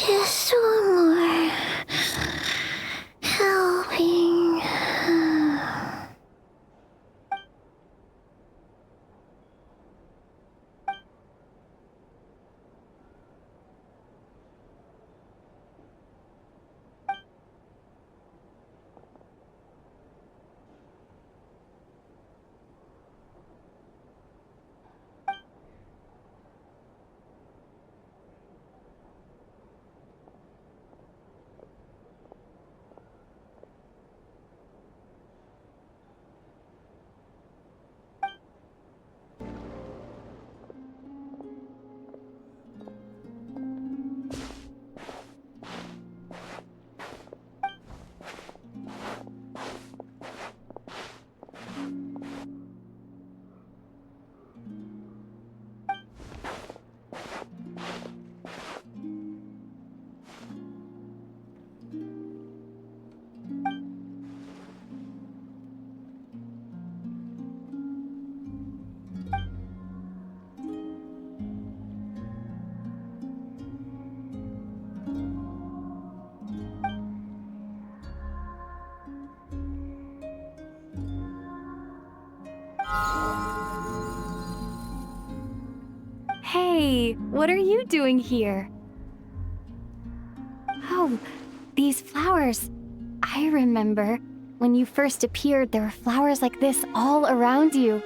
Just one more helping. Hey, what are you doing here? Oh, these flowers. I remember. When you first appeared, there were flowers like this all around you.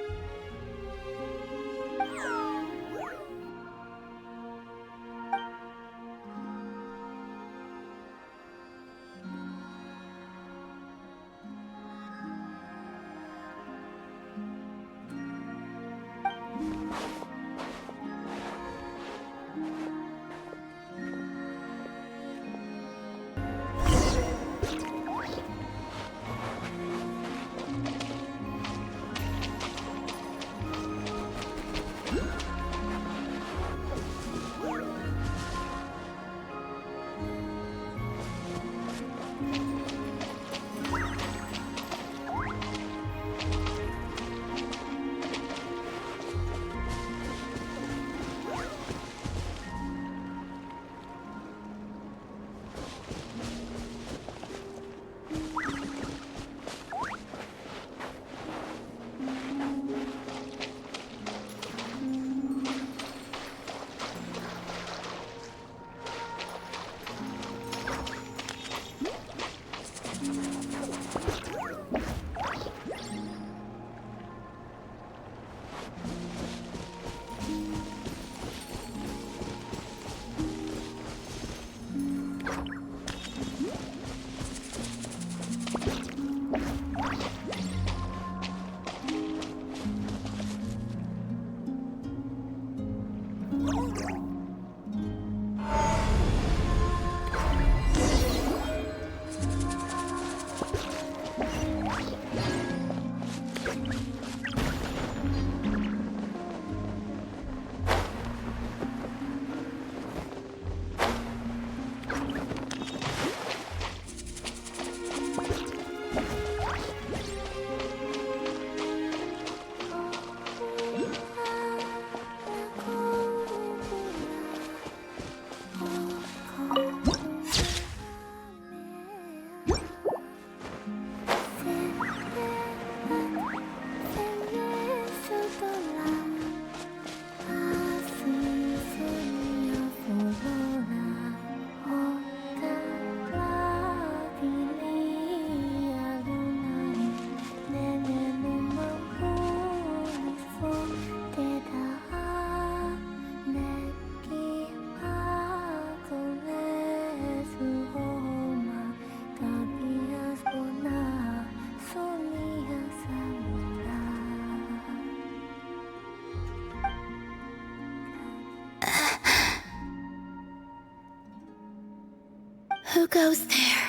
Who goes there?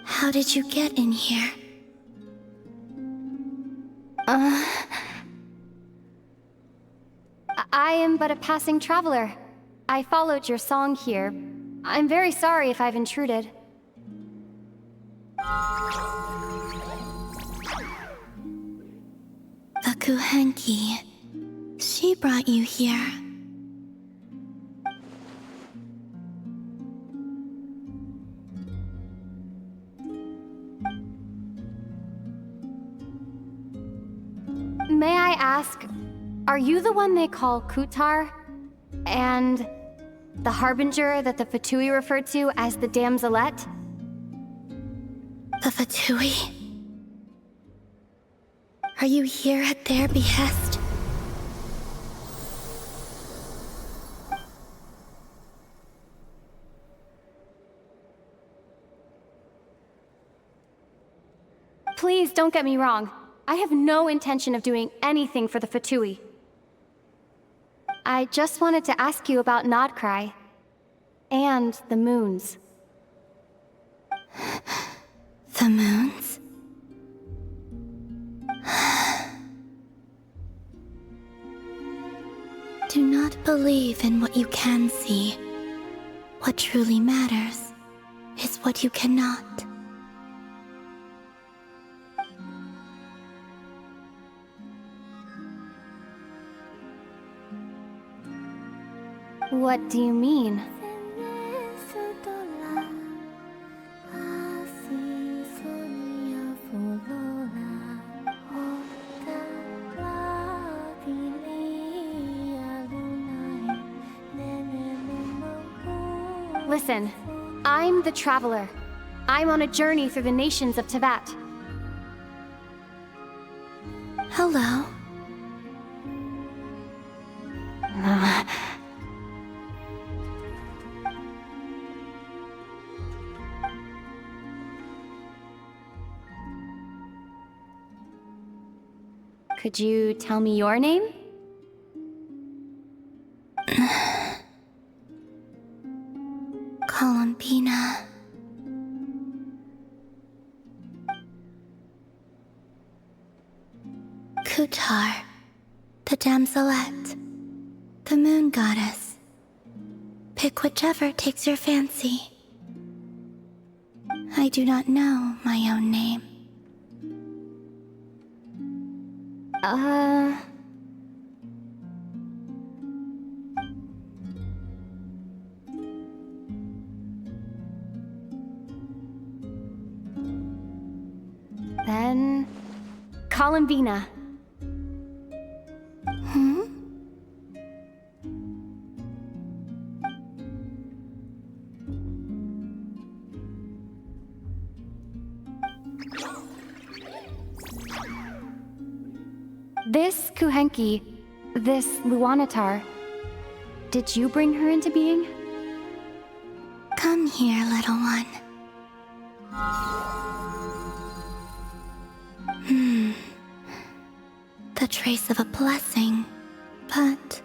How did you get in here? I am but a passing traveler. I followed your song here. I'm very sorry if I've intruded. The Kuhenki. She brought you here. May I ask, are you the one they call Kutar? And the harbinger that the Fatui referred to as the Damselette? The Fatui? Are you here at their behest? Please don't get me wrong. I have no intention of doing anything for the Fatui. I just wanted to ask you about Nod-Krai and the moons. The moons? Do not believe in what you can see. What truly matters is what you cannot. What do you mean? Listen, I'm the Traveler. I'm on a journey through the nations of Teyvat. Hello. Could you tell me your name? Columbina. Kutar, the Damselette, the moon goddess. Pick whichever takes your fancy. I do not know my own name. Then... Columbina. This Kuhenki, this Luanatar, did you bring her into being? Come here, little one. The trace of a blessing, but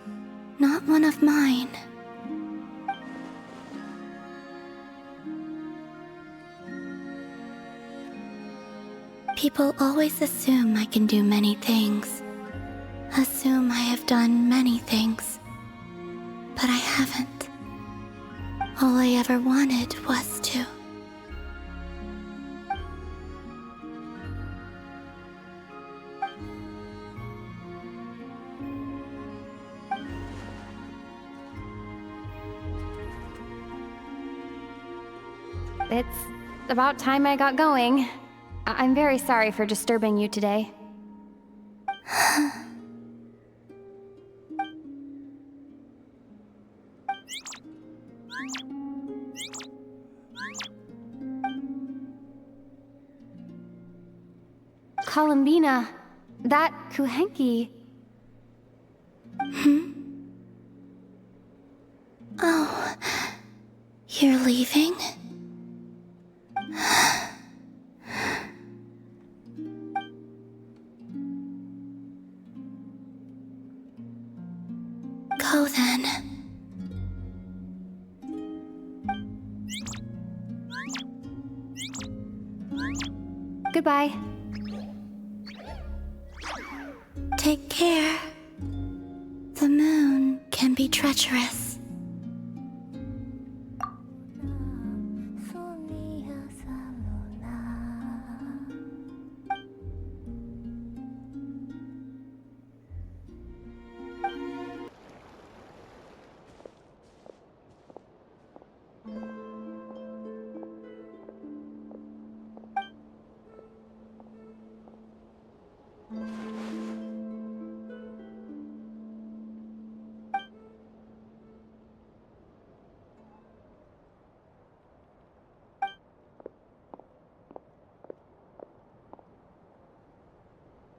not one of mine. People always assume I can do many things. Assume I have done many things. But I haven't. All I ever wanted was to. It's about time I got going. I'm very sorry for disturbing you today. Columbina, that Kuhenki... Oh, you're leaving? Go then. Goodbye. Take care. The moon can be treacherous.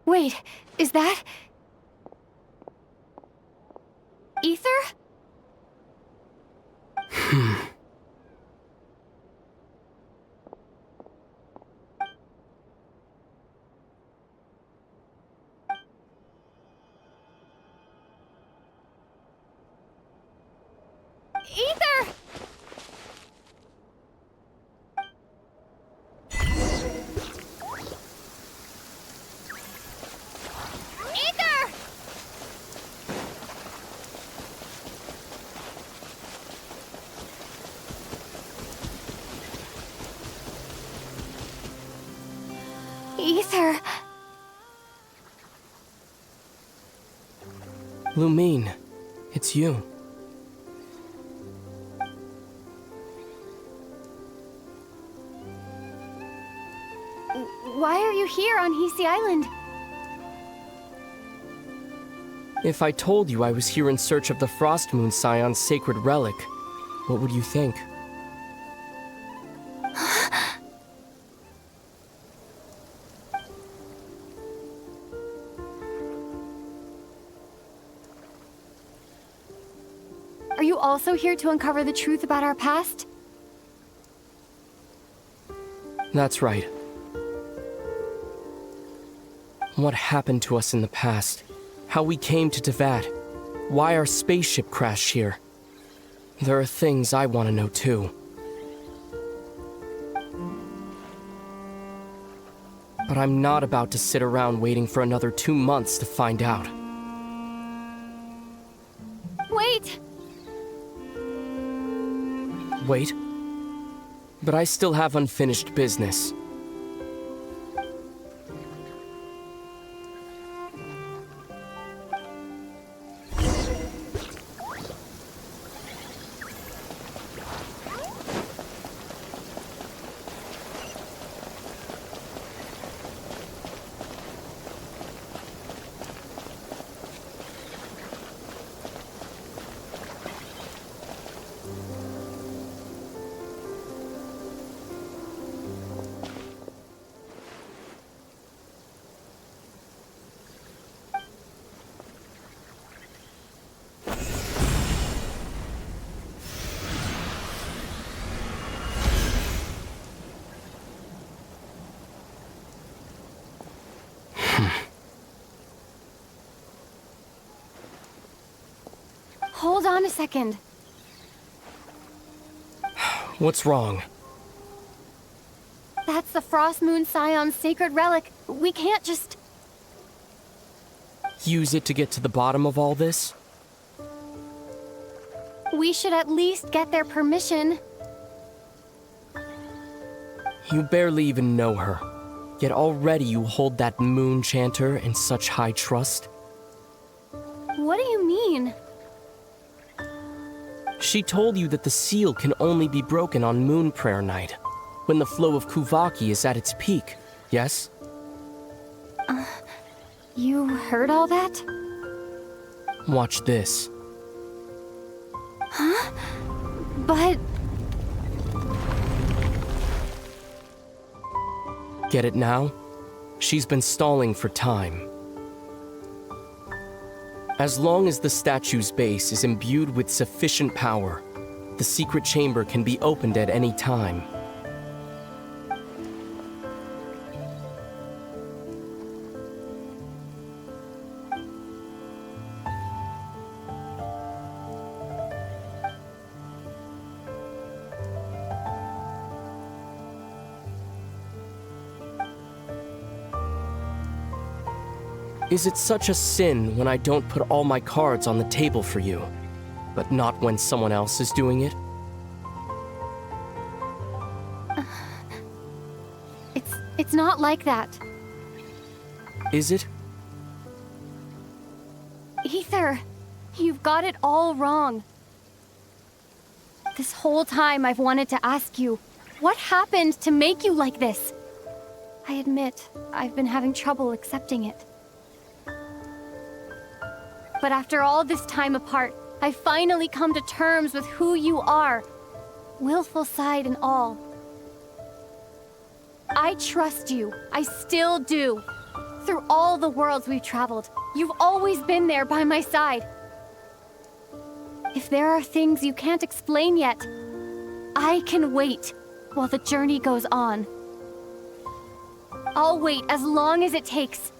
Wait, is that... Ether? Ether! Ether! Ether! Lumine, it's you. Why are you here on Hisi Island? If I told you I was here in search of the Frost Moon Scion's sacred relic, what would you think? Are you also here to uncover the truth about our past? That's right. What happened to us in the past? How we came to Teyvat? Why our spaceship crashed here? There are things I want to know too. But I'm not about to sit around waiting for another 2 months to find out. Wait! Wait? But I still have unfinished business. Hold on a second. What's wrong? That's the Frost Moon Scion's sacred relic. We can't just... Use it to get to the bottom of all this? We should at least get their permission. You barely even know her. Yet already you hold that moon chanter in such high trust. What do you mean? She told you that the seal can only be broken on Moon Prayer Night, when the flow of Kuvaki is at its peak, yes? You heard all that? Watch this. Huh? But... Get it now? She's been stalling for time. As long as the statue's base is imbued with sufficient power, the secret chamber can be opened at any time. Is it such a sin when I don't put all my cards on the table for you, but not when someone else is doing it? It's not like that. Is it? Ether, you've got it all wrong. This whole time I've wanted to ask you, what happened to make you like this? I admit, I've been having trouble accepting it. But after all this time apart, I've finally come to terms with who you are, willful side and all. I trust you. I still do. Through all the worlds we've traveled, you've always been there by my side. If there are things you can't explain yet, I can wait while the journey goes on. I'll wait as long as it takes,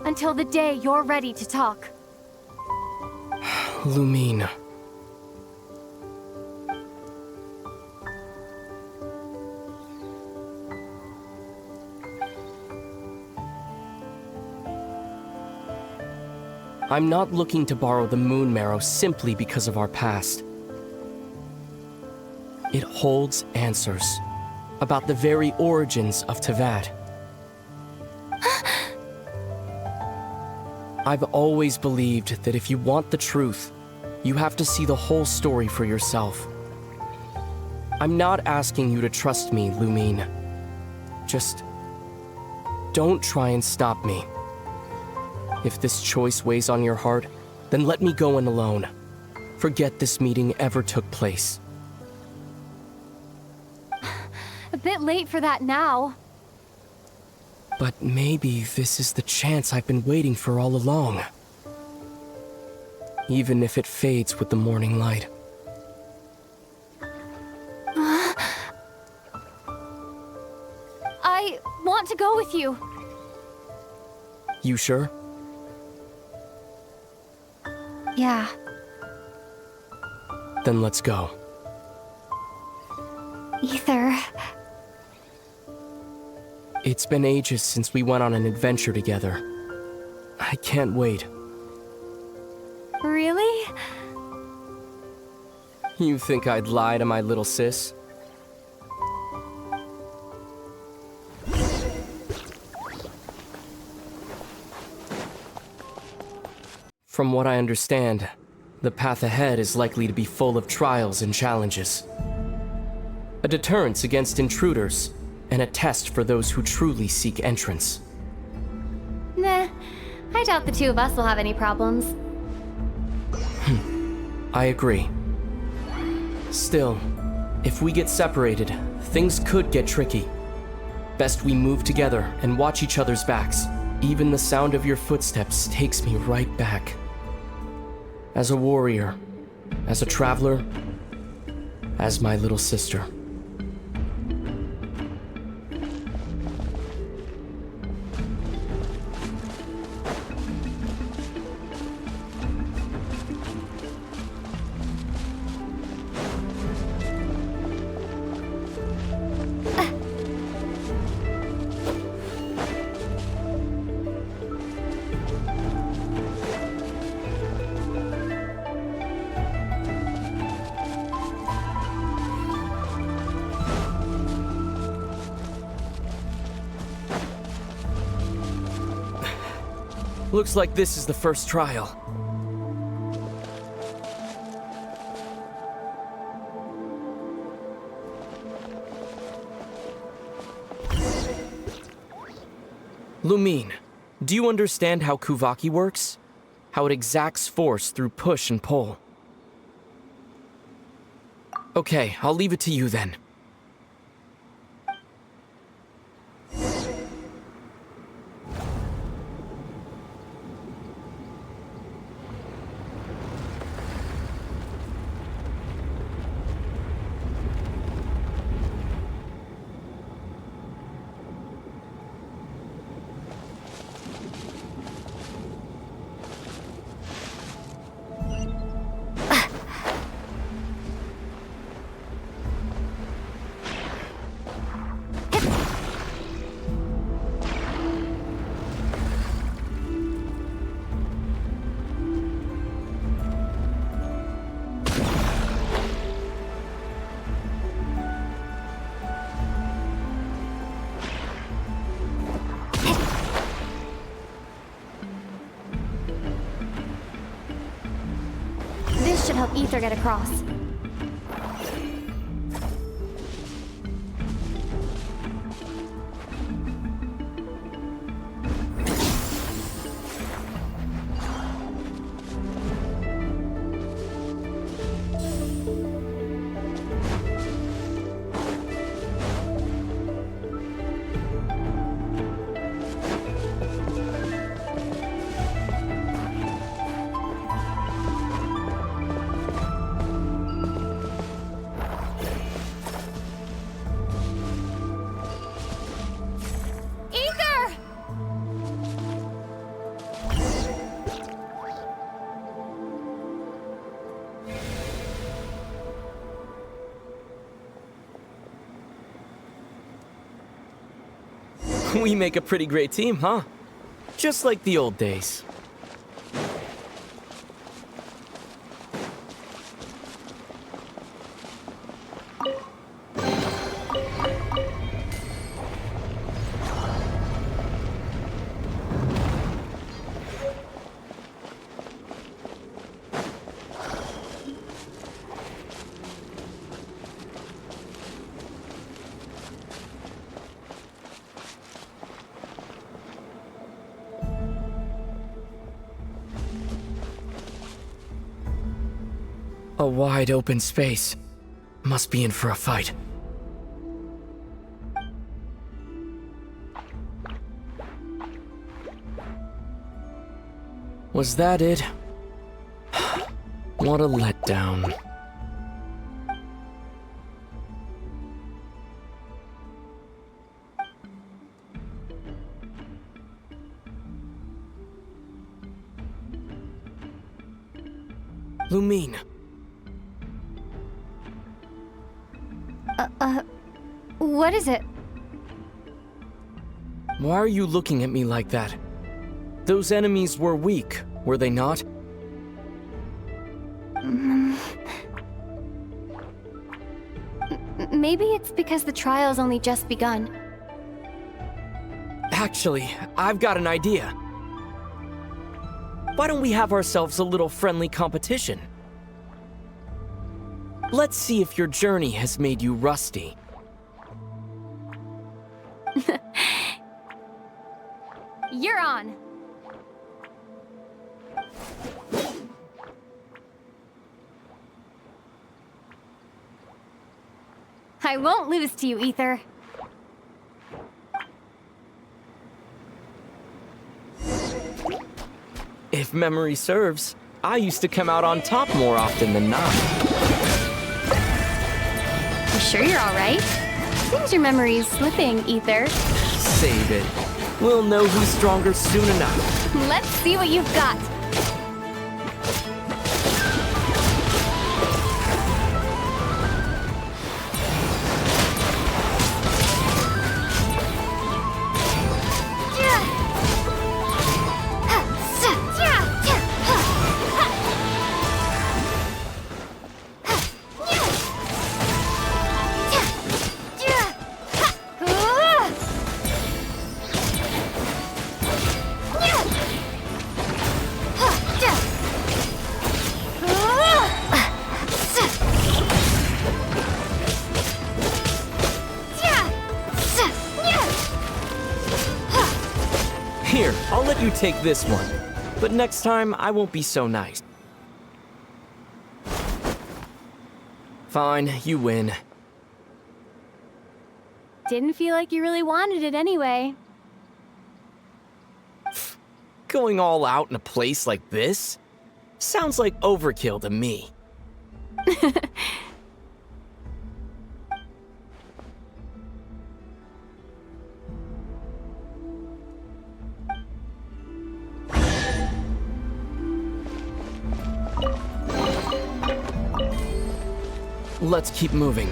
until the day you're ready to talk. Lumine. I'm not looking to borrow the Moon Marrow simply because of our past. It holds answers about the very origins of Teyvat. I've always believed that if you want the truth, you have to see the whole story for yourself. I'm not asking you to trust me, Lumine. Just don't try and stop me. If this choice weighs on your heart, then let me go in alone. Forget this meeting ever took place. A bit late for that now. But maybe this is the chance I've been waiting for all along. Even if it fades with the morning light. I want to go with you. You sure? Yeah. Then let's go. Ether. It's been ages since we went on an adventure together. I can't wait. Really? You think I'd lie to my little sis? From what I understand, the path ahead is likely to be full of trials and challenges. A deterrence against intruders, and a test for those who truly seek entrance. Nah, I doubt the two of us will have any problems. I agree. Still, if we get separated, things could get tricky. Best we move together and watch each other's backs. Even the sound of your footsteps takes me right back. As a warrior, as a traveler, as my little sister. Looks like this is the first trial. Lumine, do you understand how Kuvaki works? How it exacts force through push and pull? Okay, I'll leave it to you then. This should help Ether get across. We make a pretty great team, huh? Just like the old days. A wide open space. Must be in for a fight. Was that it? What a letdown. Lumine. What is it? Why are you looking at me like that? Those enemies were weak, were they not? Maybe it's because the trial's only just begun. Actually, I've got an idea. Why don't we have ourselves a little friendly competition? Let's see if your journey has made you rusty. You're on. I won't lose to you, Ether. If memory serves, I used to come out on top more often than not. You sure you're all right? Seems your memory's slipping, Ether. Save it. We'll know who's stronger soon enough. Let's see what you've got. Here, I'll let you take this one. But next time, I won't be so nice. Fine, you win. Didn't feel like you really wanted it anyway. Going all out in a place like this? Sounds like overkill to me. Let's keep moving.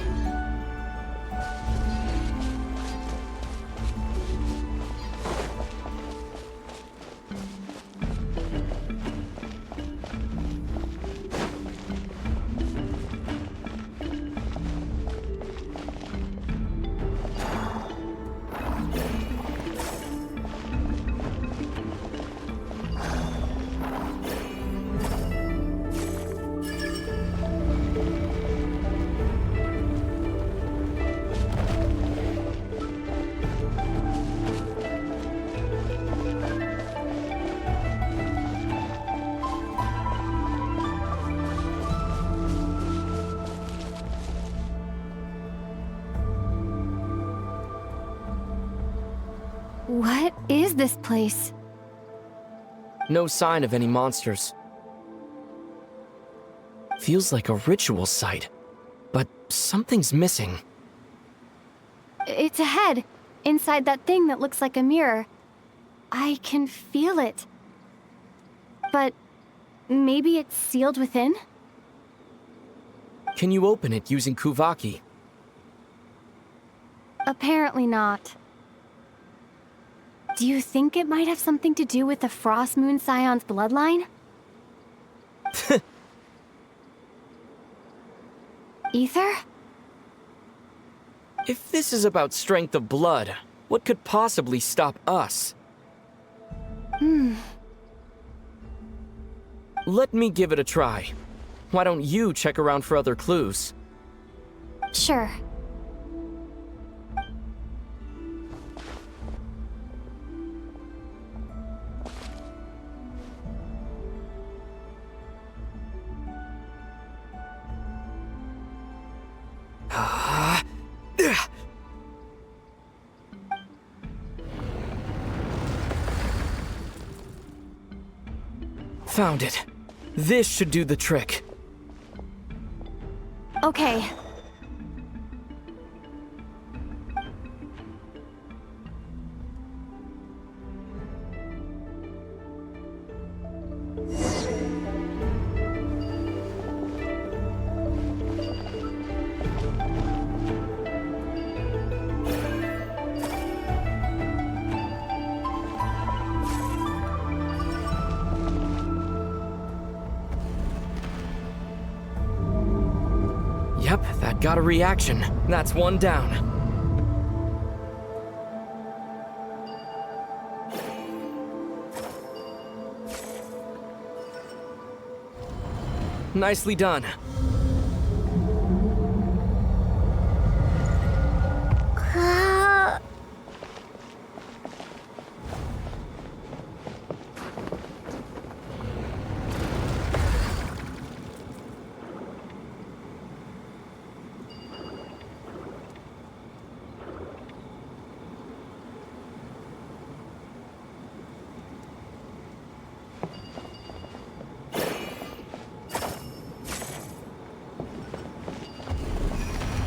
is this place? No sign of any monsters. Feels like a ritual site, but something's missing. It's ahead, inside that thing that looks like a mirror. I can feel it. But maybe it's sealed within? Can you open it using Kuvaki? Apparently not. Do you think it might have something to do with the Frost Moon Scion's bloodline? Ether? If this is about strength of blood, what could possibly stop us? Let me give it a try. Why don't you check around for other clues? Sure. Found it. This should do the trick. Okay. Yep, that got a reaction. That's one down. Nicely done.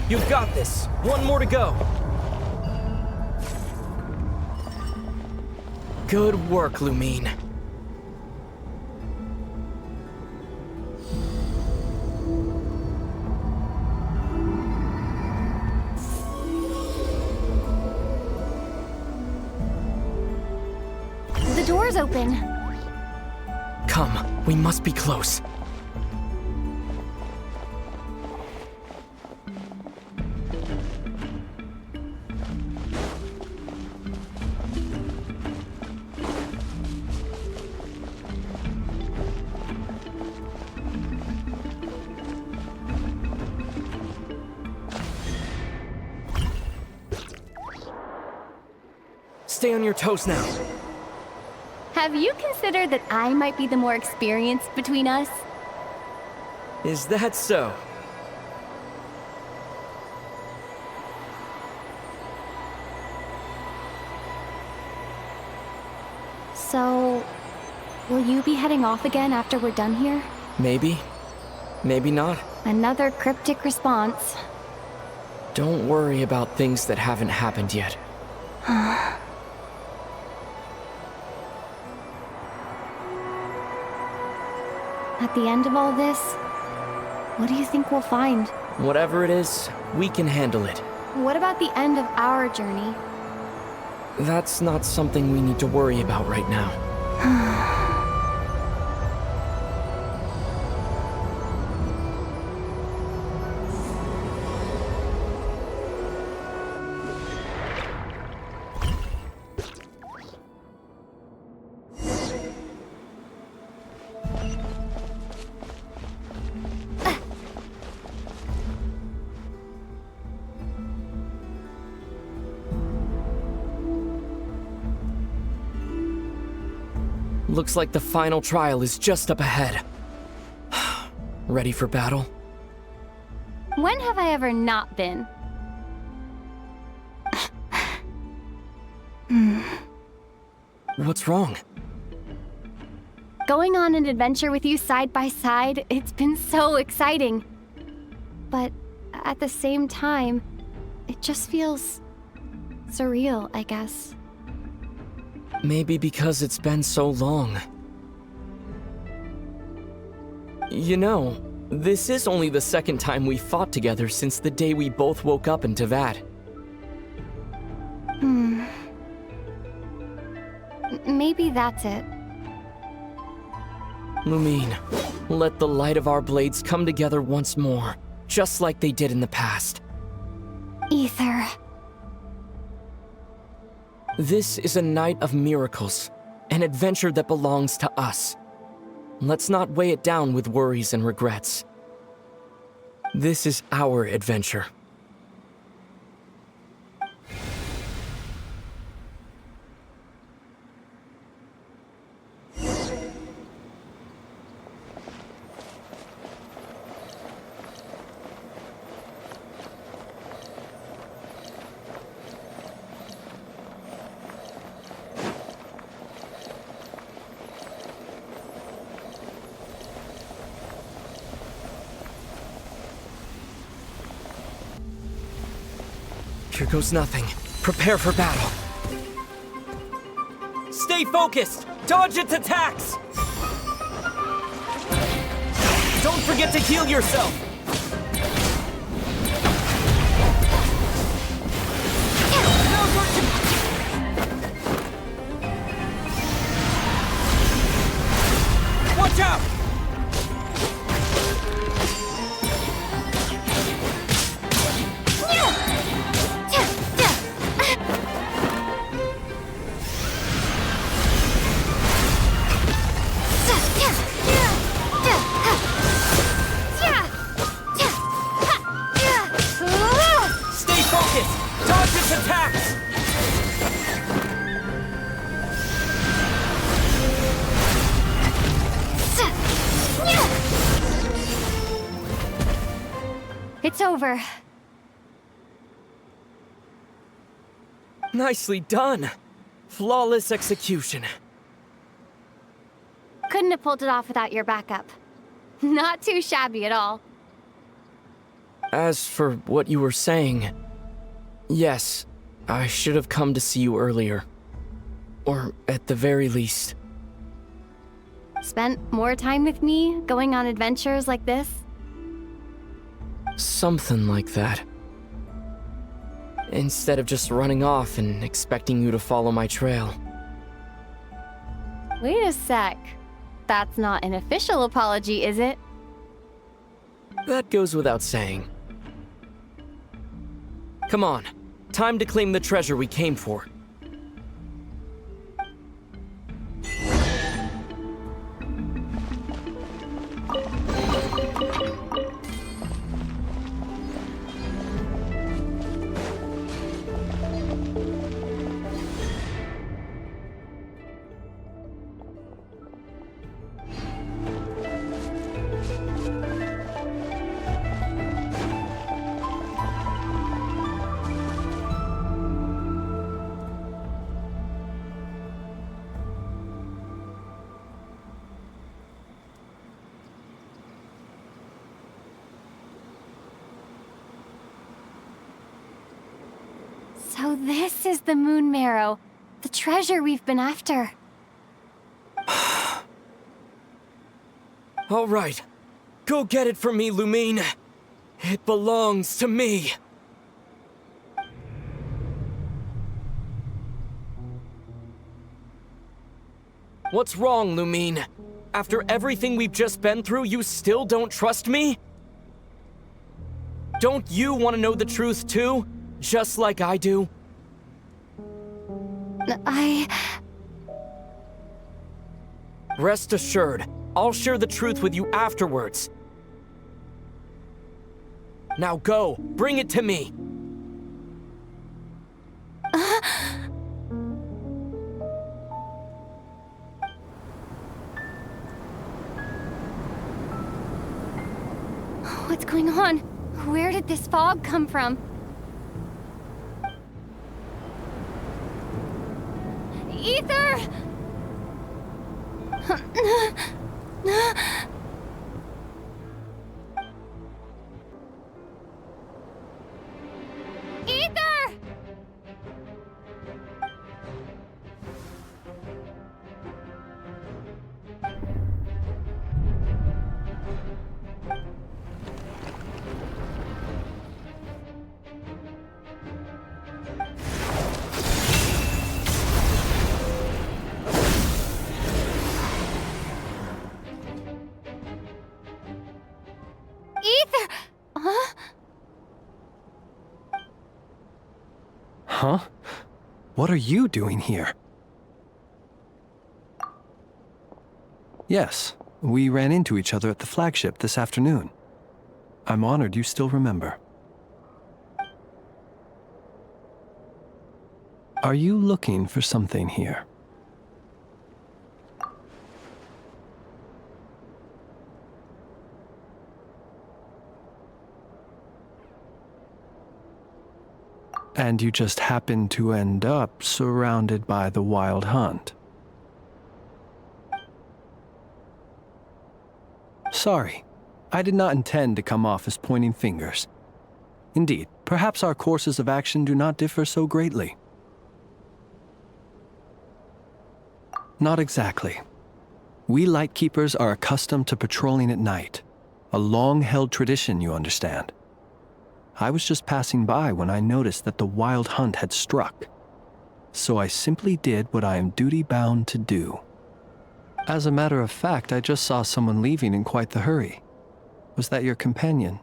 You've got this. One more to go. Good work, Lumine. The door's open. Come, we must be close. Stay on your toes now. Have you considered that I might be the more experienced between us? Is that so? So, will you be heading off again after we're done here? Maybe. Maybe not. Another cryptic response. Don't worry about things that haven't happened yet. At the end of all this, what do you think we'll find? Whatever it is, we can handle it. What about the end of our journey? That's not something we need to worry about right now. Looks like the final trial is just up ahead. Ready for battle? When have I ever not been? What's wrong? Going on an adventure with you side by side, it's been so exciting. But at the same time, it just feels surreal, I guess. Maybe because it's been so long. You know, this is only the second time we fought together since the day we both woke up in Teyvat. Maybe that's it. Lumine, let the light of our blades come together once more, just like they did in the past. Ether. This is a night of miracles, an adventure that belongs to us. Let's not weigh it down with worries and regrets. This is our adventure. Here goes nothing. Prepare for battle. Stay focused! Dodge its attacks! Don't forget to heal yourself! Watch out! It's over. Nicely done. Flawless execution. Couldn't have pulled it off without your backup. Not too shabby at all. As for what you were saying, yes, I should have come to see you earlier. Or at the very least. Spent more time with me, going on adventures like this? Something like that. Instead of just running off and expecting you to follow my trail. Wait a sec. That's not an official apology, is it? That goes without saying. Come on, time to claim the treasure we came for. So this is the Moon Marrow, the treasure we've been after. All right, go get it for me, Lumine. It belongs to me. What's wrong, Lumine? After everything we've just been through, you still don't trust me? Don't you want to know the truth too? Just like I do? Rest assured, I'll share the truth with you afterwards. Now go, bring it to me. What's going on? Where did this fog come from? Ether! Ether! Ether! Huh? Huh? What are you doing here? Yes, we ran into each other at the flagship this afternoon. I'm honored you still remember. Are you looking for something here? And you just happened to end up surrounded by the Wild Hunt. Sorry, I did not intend to come off as pointing fingers. Indeed, perhaps our courses of action do not differ so greatly. Not exactly. We Lightkeepers are accustomed to patrolling at night. A long-held tradition, you understand. I was just passing by when I noticed that the Wild Hunt had struck. So I simply did what I am duty-bound to do. As a matter of fact, I just saw someone leaving in quite the hurry. Was that your companion?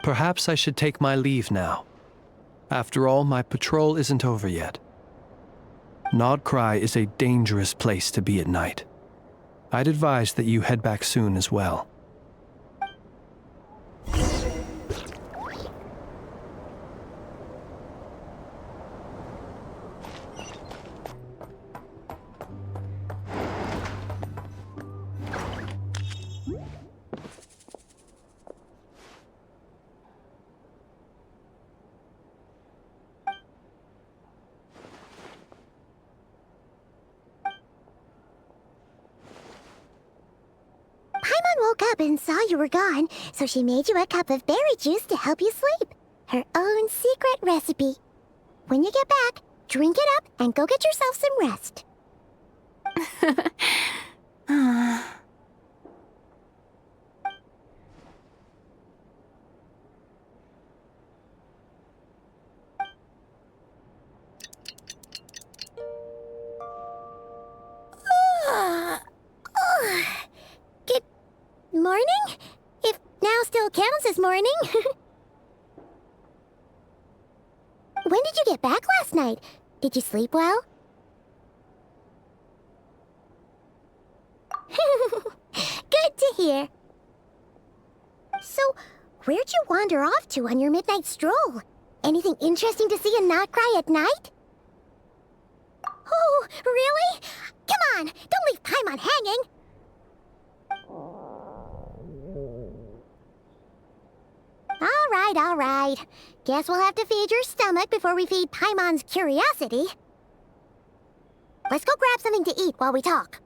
Perhaps I should take my leave now. After all, my patrol isn't over yet. Nod-Krai is a dangerous place to be at night. I'd advise that you head back soon as well. Woke up and saw you were gone, so she made you a cup of berry juice to help you sleep. Her own secret recipe. When you get back, drink it up and go get yourself some rest. Morning? If now still counts as morning. When did you get back last night? Did you sleep well? Good to hear. So, where'd you wander off to on your midnight stroll? Anything interesting to see in Nod-Krai at night? Oh, really? Come on, don't leave Paimon hanging. All right. Guess we'll have to feed your stomach before we feed Paimon's curiosity. Let's go grab something to eat while we talk.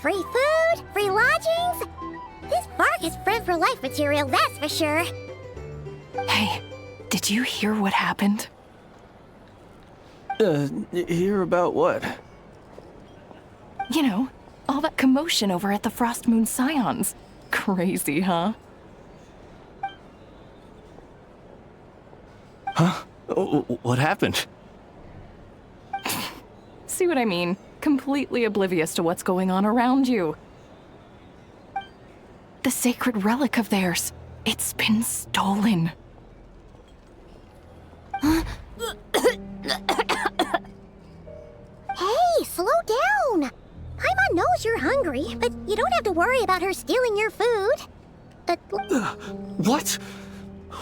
Free food, free lodgings. This bark is friend for life material, that's for sure. Hey, did you hear what happened? Hear about what? You know, all that commotion over at the Frost Moon Scions. Crazy, huh? Huh? What happened? See what I mean? Completely oblivious to what's going on around you. The sacred relic of theirs, it's been stolen. hungry, but you don't have to worry about her stealing your food. What?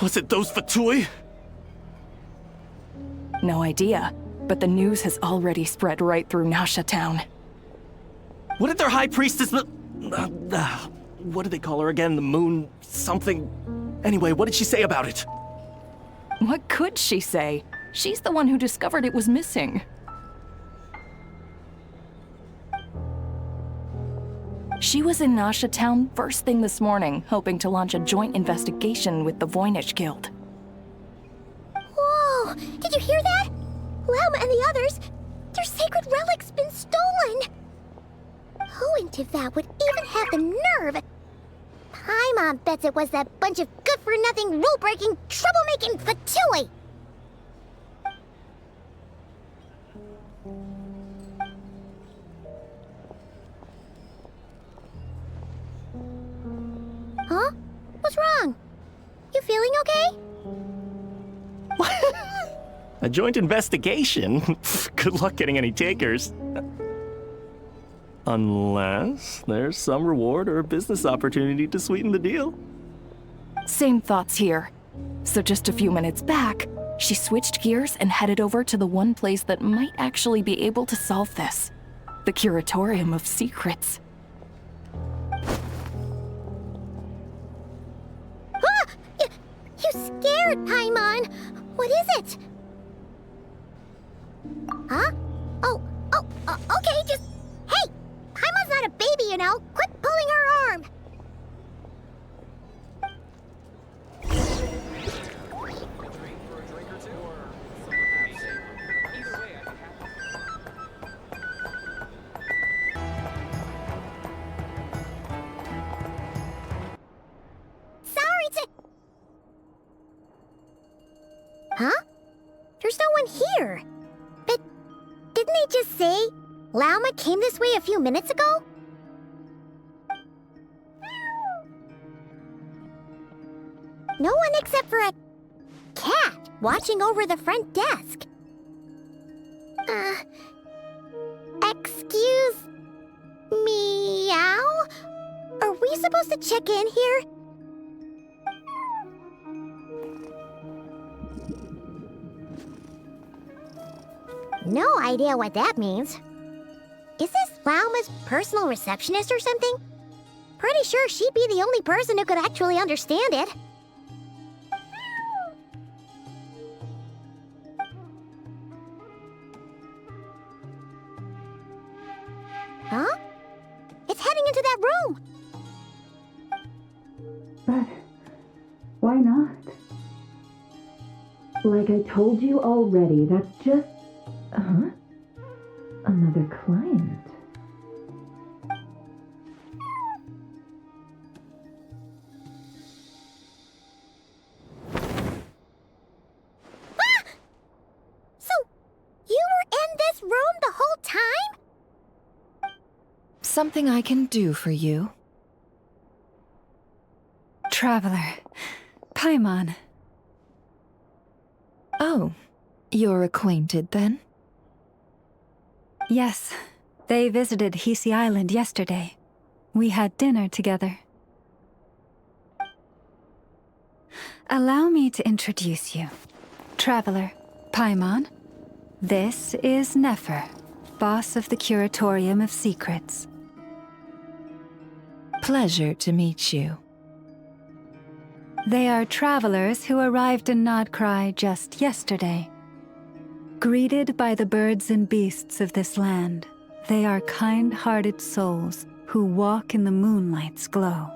Was it those Fatui? No idea, but the news has already spread right through Nasha Town. What did their high priestess... what did they call her again? The moon... something... Anyway, what did she say about it? What could she say? She's the one who discovered it was missing. She was in Nasha Town first thing this morning, hoping to launch a joint investigation with the Voynich Guild. Whoa! Did you hear that? Lauma and the others, their sacred relic's been stolen! Who in Tivat would even have the nerve? Paimon bets it was that bunch of good-for-nothing, rule-breaking, troublemaking Fatui! Huh? What's wrong? You feeling okay? A joint investigation? Good luck getting any takers. Unless there's some reward or a business opportunity to sweeten the deal. Same thoughts here. So just a few minutes back, she switched gears and headed over to the one place that might actually be able to solve this. The Curatorium of Secrets. You scared, Paimon! What is it? Huh? Okay, just... Hey! Paimon's not a baby, you know! Quit pulling her arm! Huh? There's no one here. But didn't they just say Lauma came this way a few minutes ago? No one except for a cat watching over the front desk. Excuse... meow? Are we supposed to check in here? No idea what that means. Is this Lauma's personal receptionist or something? Pretty sure she'd be the only person who could actually understand it. Huh? It's heading into that room! But why not? Like I told you already, that's just... Another client. So, you were in this room the whole time? Something I can do for you. Traveler. Paimon. Oh, you're acquainted then? Yes, they visited Hisi Island yesterday. We had dinner together. Allow me to introduce you. Traveler, Paimon. This is Nefer, boss of the Curatorium of Secrets. Pleasure to meet you. They are travelers who arrived in Nod-Krai just yesterday. Greeted by the birds and beasts of this land, they are kind-hearted souls who walk in the moonlight's glow.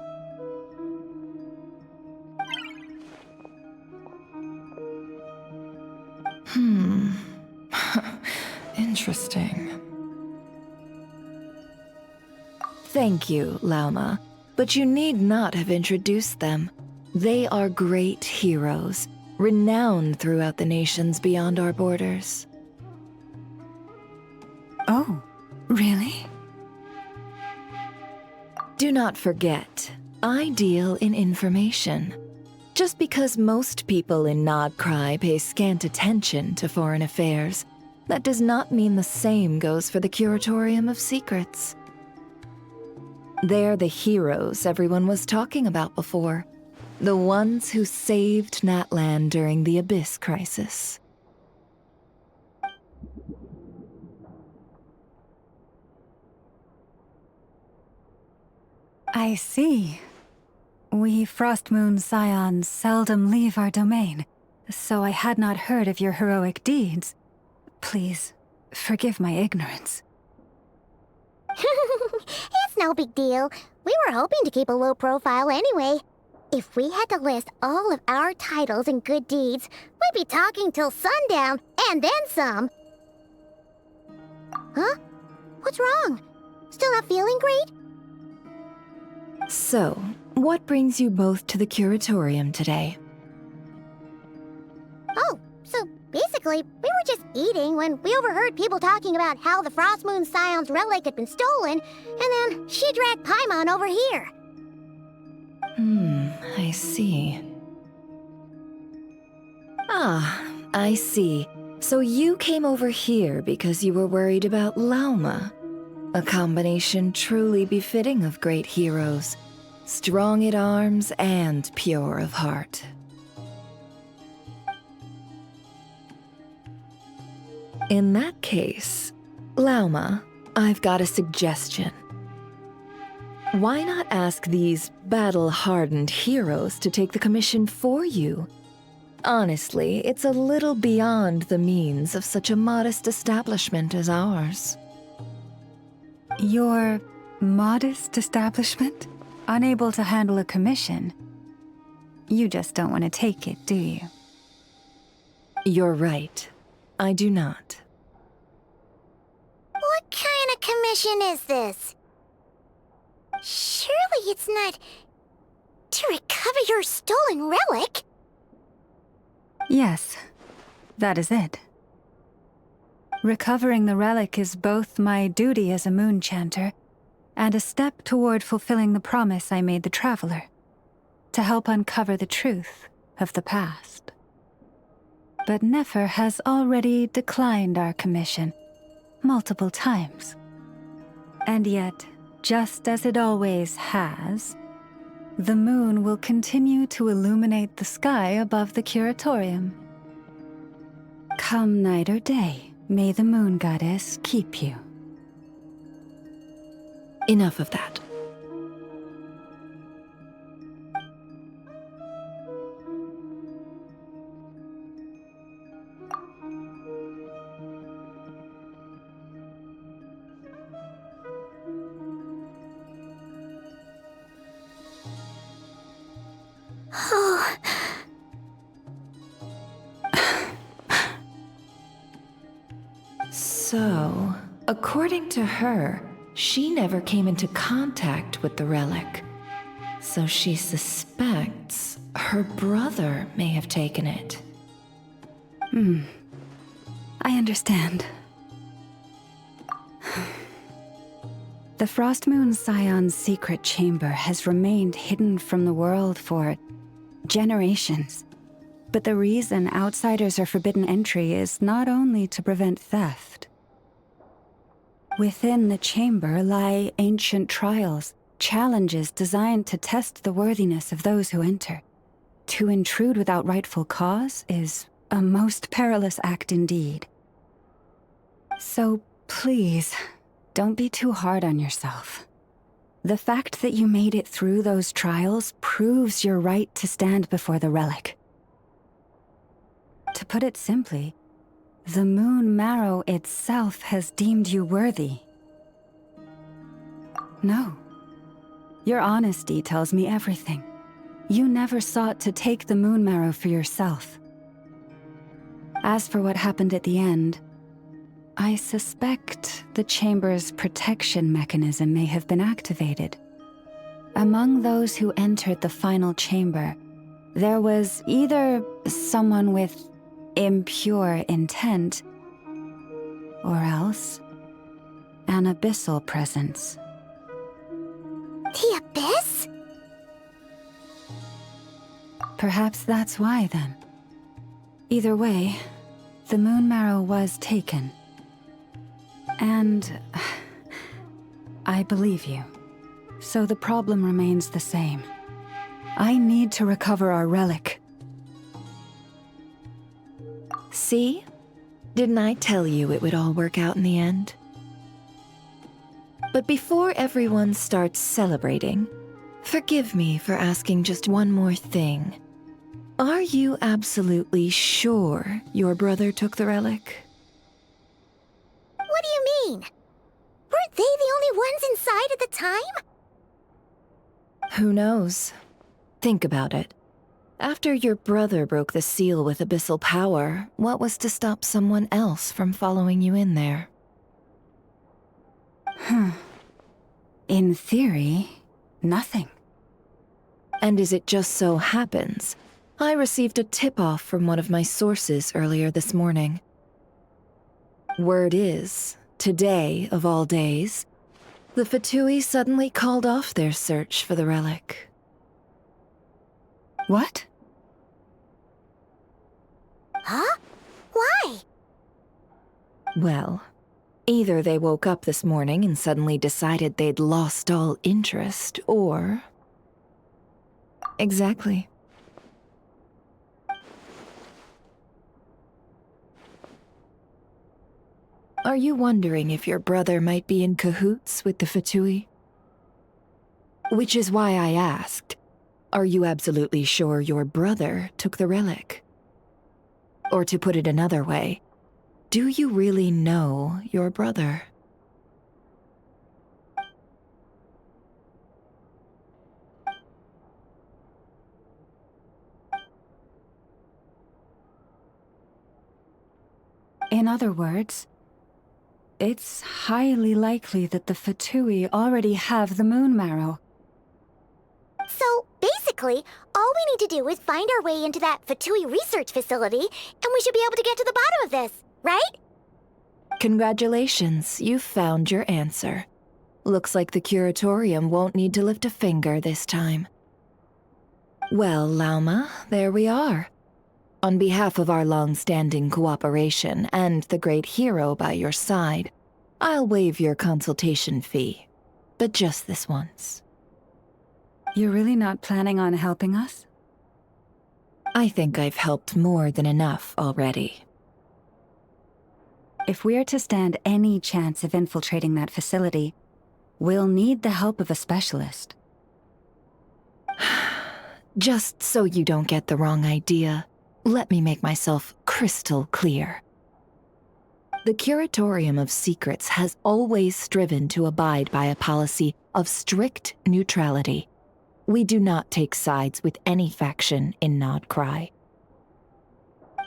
Interesting. Thank you, Lauma, but you need not have introduced them. They are great heroes, renowned throughout the nations beyond our borders. Oh, really? Do not forget, I deal in information. Just because most people in Nod-Krai pay scant attention to foreign affairs, that does not mean the same goes for the Curatorium of Secrets. They're the heroes everyone was talking about before. The ones who saved Natlan during the Abyss crisis. I see. We Frostmoon Scions seldom leave our domain, so I had not heard of your heroic deeds. Please, forgive my ignorance. It's no big deal. We were hoping to keep a low profile anyway. If we had to list all of our titles and good deeds, we'd be talking till sundown, and then some. Huh? What's wrong? Still not feeling great? So, what brings you both to the curatorium today? Oh, so basically, we were just eating when we overheard people talking about how the Frostmoon Scion's relic had been stolen, and then she dragged Paimon over here. I see. Ah, I see. So you came over here because you were worried about Lauma. A combination truly befitting of great heroes. Strong at arms and pure of heart. In that case, Lauma, I've got a suggestion. Why not ask these battle-hardened heroes to take the commission for you? Honestly, it's a little beyond the means of such a modest establishment as ours. Your modest establishment? Unable to handle a commission? You just don't want to take it, do you? You're right. I do not. What kind of commission is this? Surely it's not to recover your stolen relic? Yes, that is it. Recovering the relic is both my duty as a moon chanter and a step toward fulfilling the promise I made the Traveler, to help uncover the truth of the past. But Nefer has already declined our commission multiple times. And yet, just as it always has, the moon will continue to illuminate the sky above the curatorium. Come night or day, may the moon goddess keep you. Enough of that. So, according to her, she never came into contact with the relic. So she suspects her brother may have taken it. I understand. The Frostmoon Scion's secret chamber has remained hidden from the world for generations. But the reason outsiders are forbidden entry is not only to prevent theft. Within the chamber lie ancient trials, challenges designed to test the worthiness of those who enter. To intrude without rightful cause is a most perilous act indeed. So please, don't be too hard on yourself. The fact that you made it through those trials proves your right to stand before the relic. To put it simply, the Moon Marrow itself has deemed you worthy. No. Your honesty tells me everything. You never sought to take the Moon Marrow for yourself. As for what happened at the end, I suspect the Chamber's protection mechanism may have been activated. Among those who entered the final chamber, there was either someone with impure intent, or else an abyssal presence. The Abyss? Perhaps that's why, then. Either way, the Moon Marrow was taken. And I believe you. so the problem remains the same. I need to recover our relic. See? Didn't I tell you it would all work out in the end? But before everyone starts celebrating, forgive me for asking just one more thing. Are you absolutely sure your brother took the relic? What do you mean? Weren't they the only ones inside at the time? Who knows? Think about it. After your brother broke the seal with abyssal power, what was to stop someone else from following you in there? In theory, nothing. And as it just so happens, I received a tip-off from one of my sources earlier this morning. Word is, today of all days, the Fatui suddenly called off their search for the relic. What? Huh? Why? Well, either they woke up this morning and suddenly decided they'd lost all interest, or... Exactly. Are you wondering if your brother might be in cahoots with the Fatui? Which is why I asked, are you absolutely sure your brother took the relic? Or to put it another way, do you really know your brother? In other words, it's highly likely that the Fatui already have the moon marrow. So, basically, all we need to do is find our way into that Fatui research facility, and we should be able to get to the bottom of this, right? Congratulations, you've found your answer. Looks like the curatorium won't need to lift a finger this time. Well, Lauma, there we are. On behalf of our long-standing cooperation and the great hero by your side, I'll waive your consultation fee, but just this once. You're really not planning on helping us? I think I've helped more than enough already. If we're to stand any chance of infiltrating that facility, we'll need the help of a specialist. Just so you don't get the wrong idea, let me make myself crystal clear. The Curatorium of Secrets has always striven to abide by a policy of strict neutrality. We do not take sides with any faction in Nod-Krai.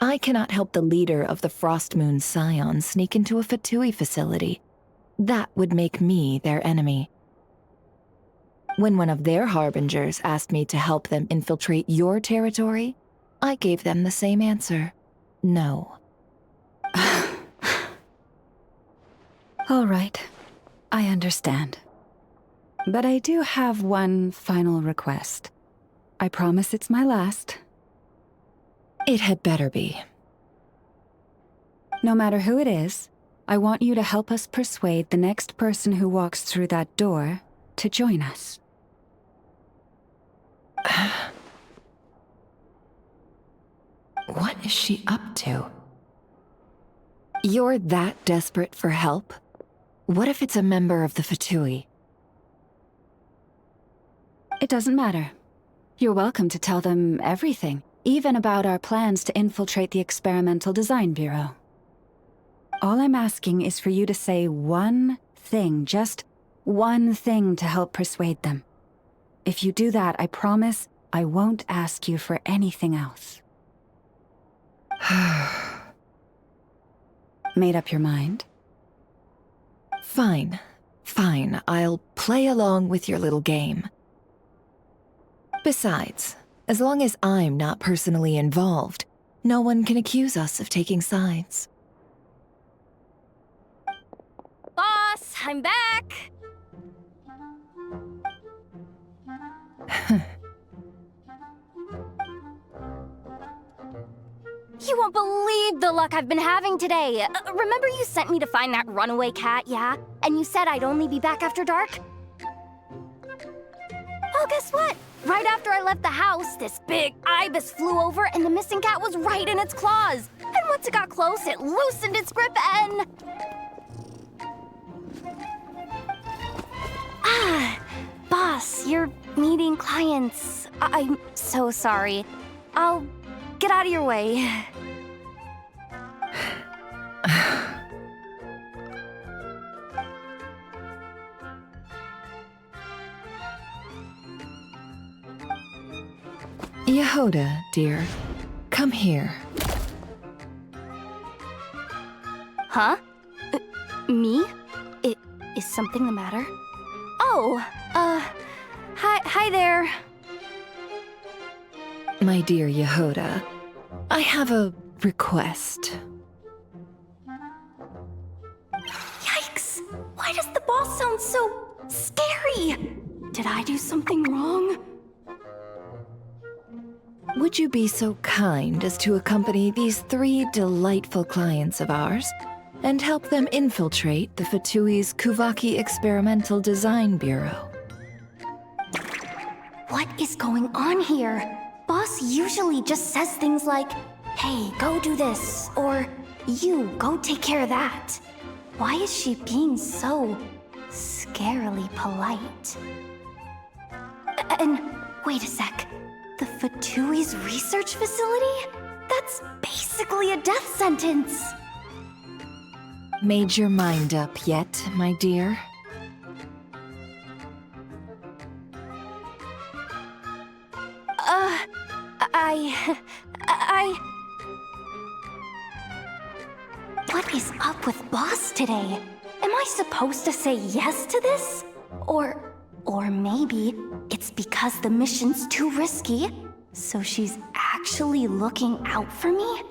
I cannot help the leader of the Frostmoon Scions sneak into a Fatui facility. That would make me their enemy. When one of their harbingers asked me to help them infiltrate your territory, I gave them the same answer. No. All right, I understand. But I do have one final request. I promise it's my last. It had better be. No matter who it is, I want you to help us persuade the next person who walks through that door to join us. What is she up to? You're that desperate for help? What if it's a member of the Fatui? It doesn't matter. You're welcome to tell them everything, even about our plans to infiltrate the Experimental Design Bureau. All I'm asking is for you to say one thing, just one thing to help persuade them. If you do that, I promise I won't ask you for anything else. Made up your mind? Fine. Fine, I'll play along with your little game. Besides, as long as I'm not personally involved, no one can accuse us of taking sides. Boss, I'm back! You won't believe the luck I've been having today. Remember you sent me to find that runaway cat, yeah? And you said I'd only be back after dark? Oh, guess what? Right after I left the house, this big ibis flew over and the missing cat was right in its claws. And once it got close, it loosened its grip and... Boss, you're meeting clients. I'm so sorry. I'll get out of your way. Yehoda, dear, come here. Huh? Me? Is something the matter? Oh, hi there. My dear Yehoda, I have a request. Yikes! Why does the boss sound so scary? Did I do something wrong? Would you be so kind as to accompany these 3 delightful clients of ours and help them infiltrate the Fatui's Kuvaki Experimental Design Bureau? What is going on here? Boss usually just says things like, hey, go do this, or you, go take care of that. Why is she being so scarily polite? And wait a sec. The Fatui's research facility? That's basically a death sentence. Made your mind up yet, my dear? What is up with Boss today? Am I supposed to say yes to this? Or maybe it's because the mission's too risky, so she's actually looking out for me?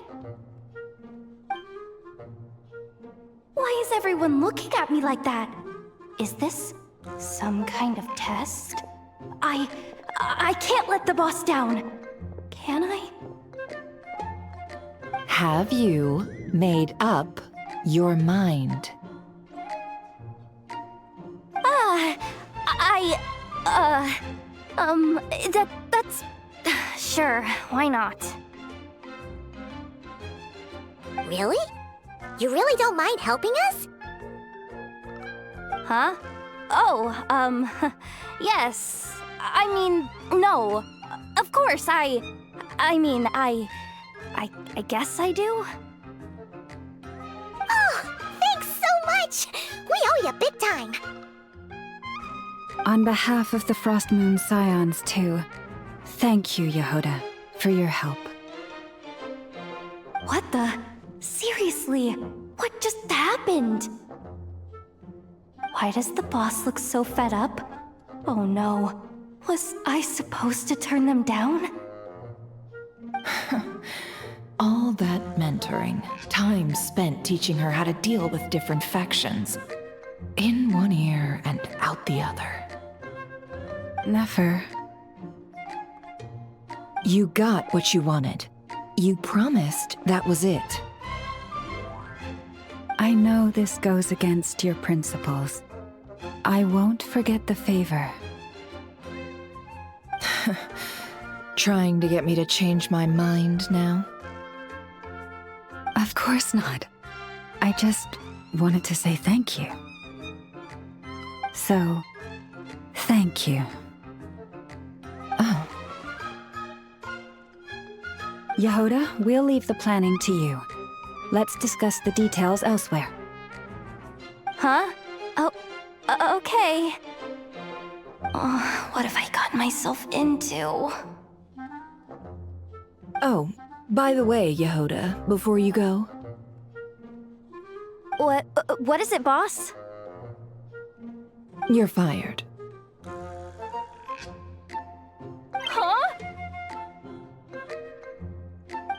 Why is everyone looking at me like that? Is this some kind of test? I can't let the boss down. Can I? Have you made up your mind? That's... Sure, why not? Really? You really don't mind helping us? Huh? Oh, yes. I mean, no. Of course, I guess I do? Oh, thanks so much! We owe you big time! On behalf of the Frost Moon Scions, too, thank you, Yehoda, for your help. What the? Seriously, what just happened? Why does the boss look so fed up? Oh no, was I supposed to turn them down? All that mentoring, time spent teaching her how to deal with different factions. In one ear and out the other. Never. You got what you wanted. You promised that was it. I know this goes against your principles. I won't forget the favor. Trying to get me to change my mind now? Of course not. I just wanted to say thank you. So, thank you. Oh. Yehoda, we'll leave the planning to you. Let's discuss the details elsewhere. Huh? Oh, okay. Oh, what have I gotten myself into? Oh, by the way, Yehoda, before you go. What is it, boss? You're fired. Huh?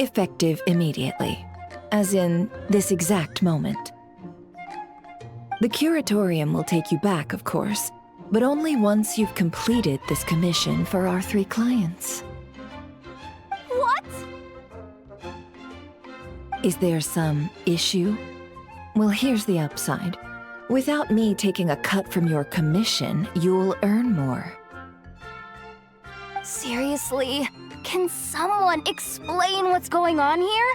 Effective immediately. As in, this exact moment. The curatorium will take you back, of course, but only once you've completed this commission for our 3 clients. What? Is there some issue? Well, here's the upside. Without me taking a cut from your commission, you'll earn more. Seriously, can someone explain what's going on here?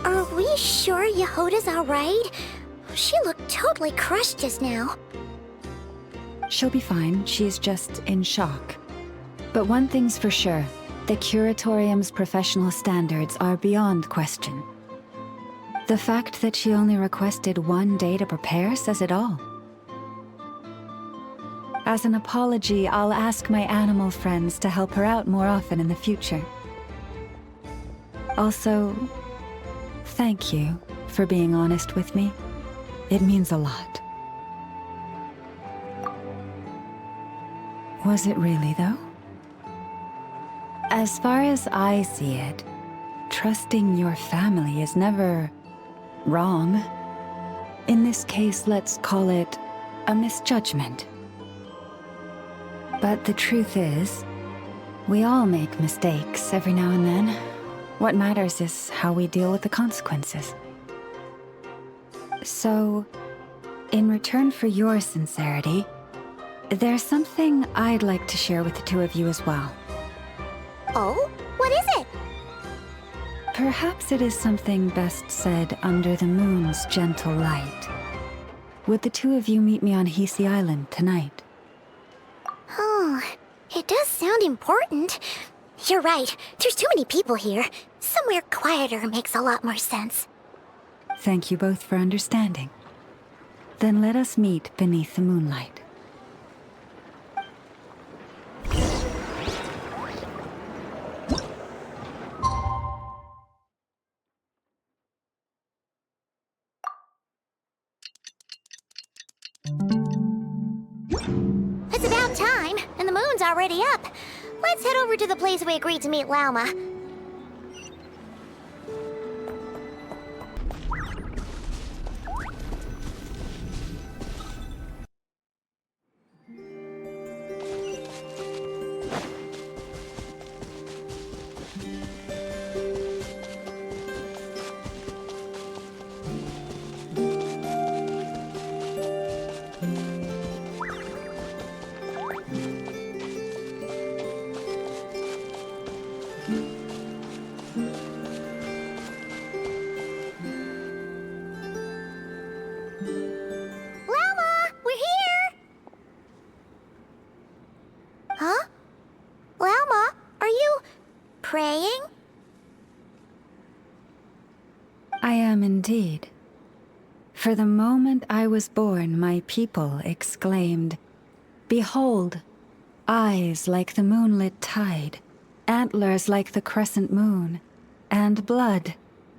Are we sure Yehoda's alright? She looked totally crushed just now. She'll be fine. She's just in shock. But one thing's for sure. The Curatorium's professional standards are beyond question. The fact that she only requested 1 day to prepare says it all. As an apology, I'll ask my animal friends to help her out more often in the future. Also, thank you for being honest with me. It means a lot. Was it really, though? As far as I see it, trusting your family is never wrong. In this case, let's call it a misjudgment. But the truth is, we all make mistakes every now and then. What matters is how we deal with the consequences. So, in return for your sincerity, there's something I'd like to share with the two of you as well. Oh? What is it? Perhaps it is something best said under the moon's gentle light. Would the two of you meet me on Hisi Island tonight? Oh, it does sound important. You're right, there's too many people here. Somewhere quieter makes a lot more sense. Thank you both for understanding. Then let us meet beneath the moonlight. It's about time, and the moon's already up. Let's head over to the place we agreed to meet Lauma. Praying? I am indeed. For the moment I was born, my people exclaimed, "Behold, eyes like the moonlit tide, antlers like the crescent moon, and blood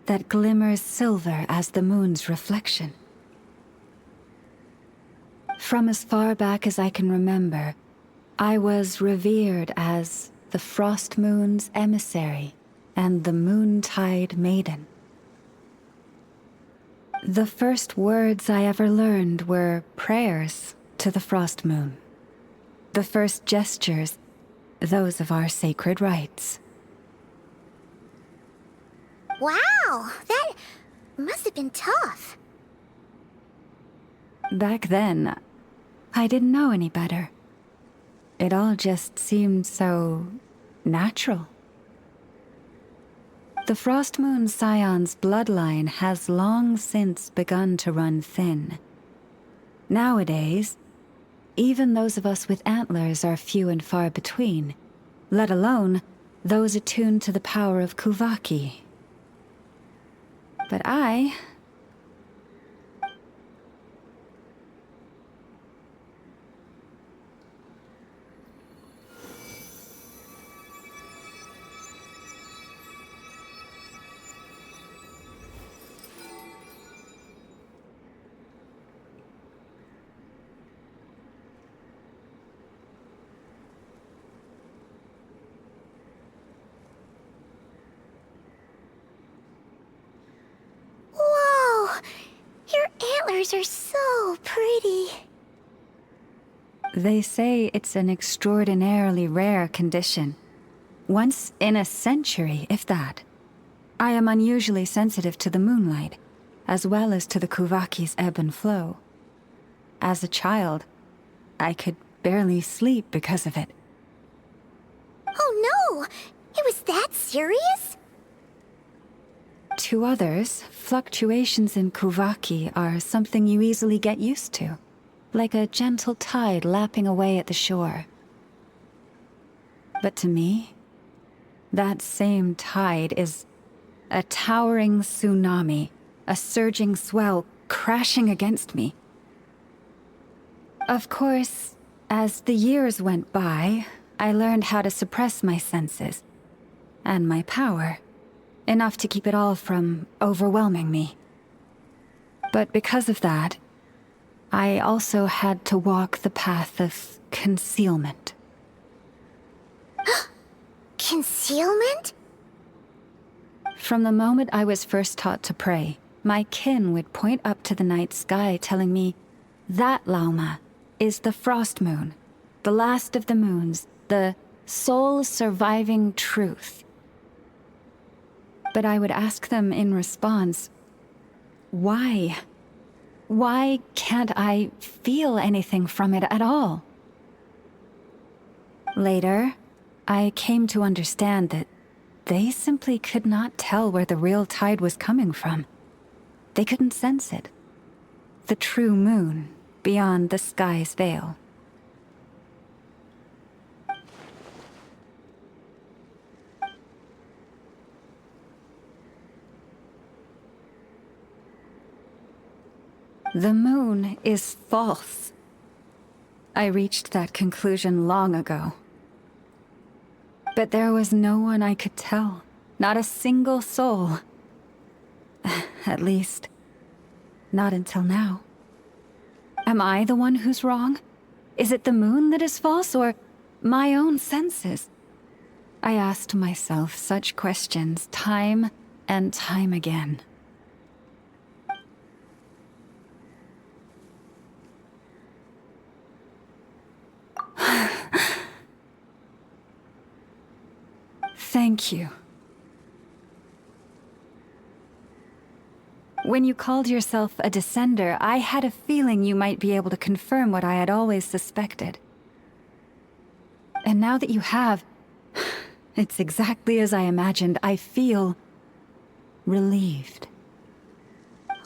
that glimmers silver as the moon's reflection." From as far back as I can remember, I was revered as the Frost Moon's emissary and the Moontide Maiden. The first words I ever learned were prayers to the Frost Moon. The first gestures, those of our sacred rites. Wow, that must have been tough. Back then, I didn't know any better. It all just seemed so natural. The Frost Moon Scion's bloodline has long since begun to run thin. Nowadays, even those of us with antlers are few and far between, let alone those attuned to the power of Kuvaki. But I... colors are so pretty. They say it's an extraordinarily rare condition. Once in a century, if that. I am unusually sensitive to the moonlight, as well as to the Kuvaki's ebb and flow. As a child, I could barely sleep because of it. Oh no! It was that serious? To others, fluctuations in Kuvaki are something you easily get used to, like a gentle tide lapping away at the shore. But to me, that same tide is a towering tsunami, a surging swell crashing against me. Of course, as the years went by, I learned how to suppress my senses and my power, enough to keep it all from overwhelming me. But because of that, I also had to walk the path of concealment. Concealment? From the moment I was first taught to pray, my kin would point up to the night sky telling me, "That, Lauma, is the frost moon, the last of the moons, the sole surviving truth." But I would ask them in response, why? Why can't I feel anything from it at all? Later, I came to understand that they simply could not tell where the real tide was coming from. They couldn't sense it. The true moon beyond the sky's veil. The moon is false. I reached that conclusion long ago. But there was no one I could tell, not a single soul. At least, not until now. Am I the one who's wrong? Is it the moon that is false, or my own senses? I asked myself such questions time and time again. Thank you. When you called yourself a descender, I had a feeling you might be able to confirm what I had always suspected. And now that you have, it's exactly as I imagined. I feel relieved.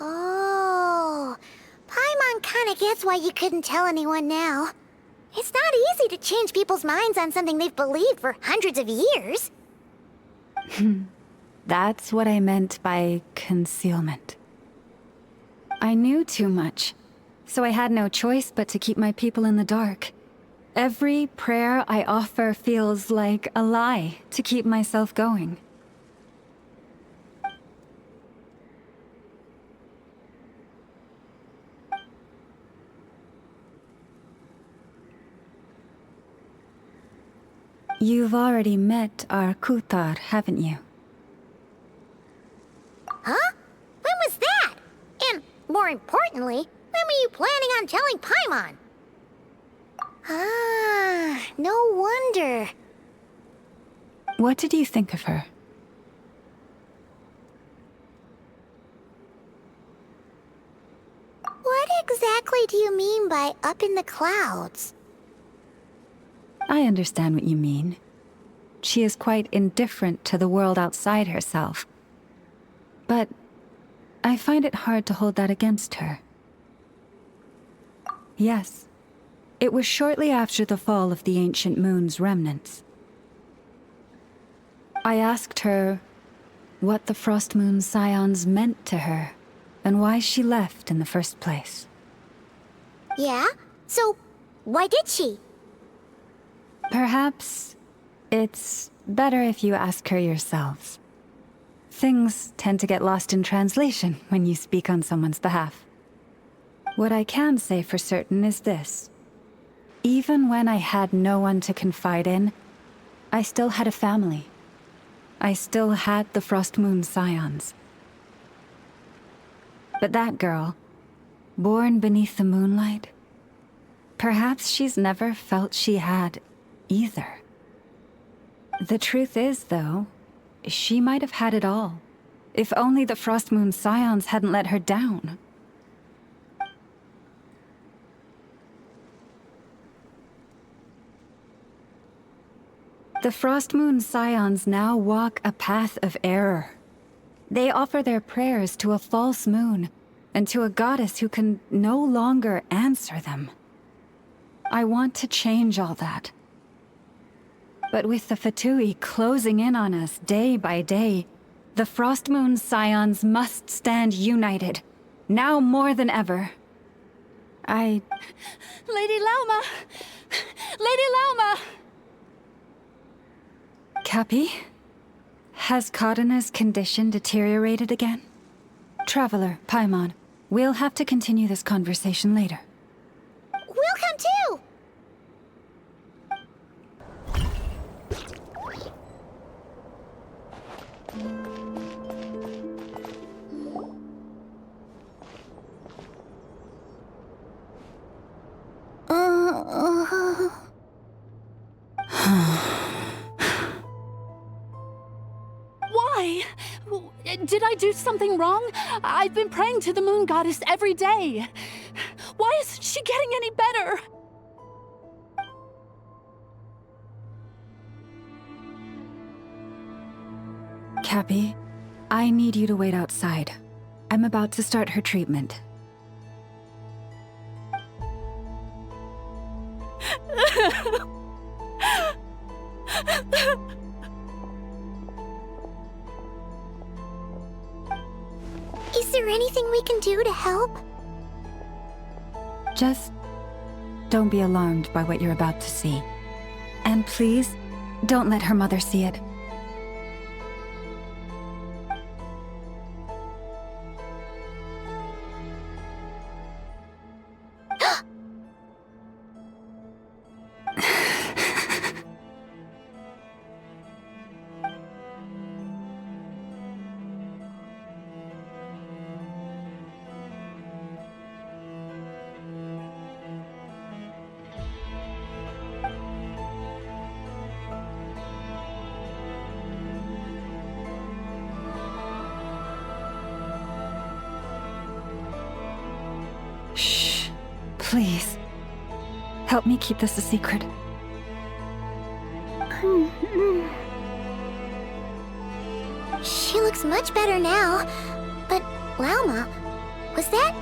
Oh, Paimon kinda gets why you couldn't tell anyone now. It's not easy to change people's minds on something they've believed for hundreds of years. That's what I meant by concealment. I knew too much, so I had no choice but to keep my people in the dark. Every prayer I offer feels like a lie to keep myself going. You've already met our Kutar, haven't you? Huh? When was that? And, more importantly, when were you planning on telling Paimon? Ah, no wonder. What did you think of her? What exactly do you mean by up in the clouds? I understand what you mean. She is quite indifferent to the world outside herself. But I find it hard to hold that against her. Yes, it was shortly after the fall of the ancient moon's remnants. I asked her what the Frost Moon Scions meant to her, and why she left in the first place. Yeah? So, why did she? Perhaps it's better if you ask her yourselves. Things tend to get lost in translation when you speak on someone's behalf. What I can say for certain is this. Even when I had no one to confide in, I still had a family. I still had the Frost Moon Scions. But that girl, born beneath the moonlight. Perhaps she's never felt she had either. The truth is, though, she might have had it all, if only the Frost Moon Scions hadn't let her down. The Frost Moon Scions now walk a path of error. They offer their prayers to a false moon, and to a goddess who can no longer answer them. I want to change all that. But with the Fatui closing in on us day by day, the Frost Moon Scions must stand united, now more than ever. Lady Lauma! Lady Lauma! Cappy? Has Karina's condition deteriorated again? Traveler, Paimon, we'll have to continue this conversation later. We'll come too! Why? Did I do something wrong? I've been praying to the moon goddess every day. Why isn't she getting any better? Cappy, I need you to wait outside. I'm about to start her treatment. Is there anything we can do to help? Just don't be alarmed by what you're about to see. And please, don't let her mother see it. Shh. Please. Help me keep this a secret. She looks much better now. But, Lauma, was that?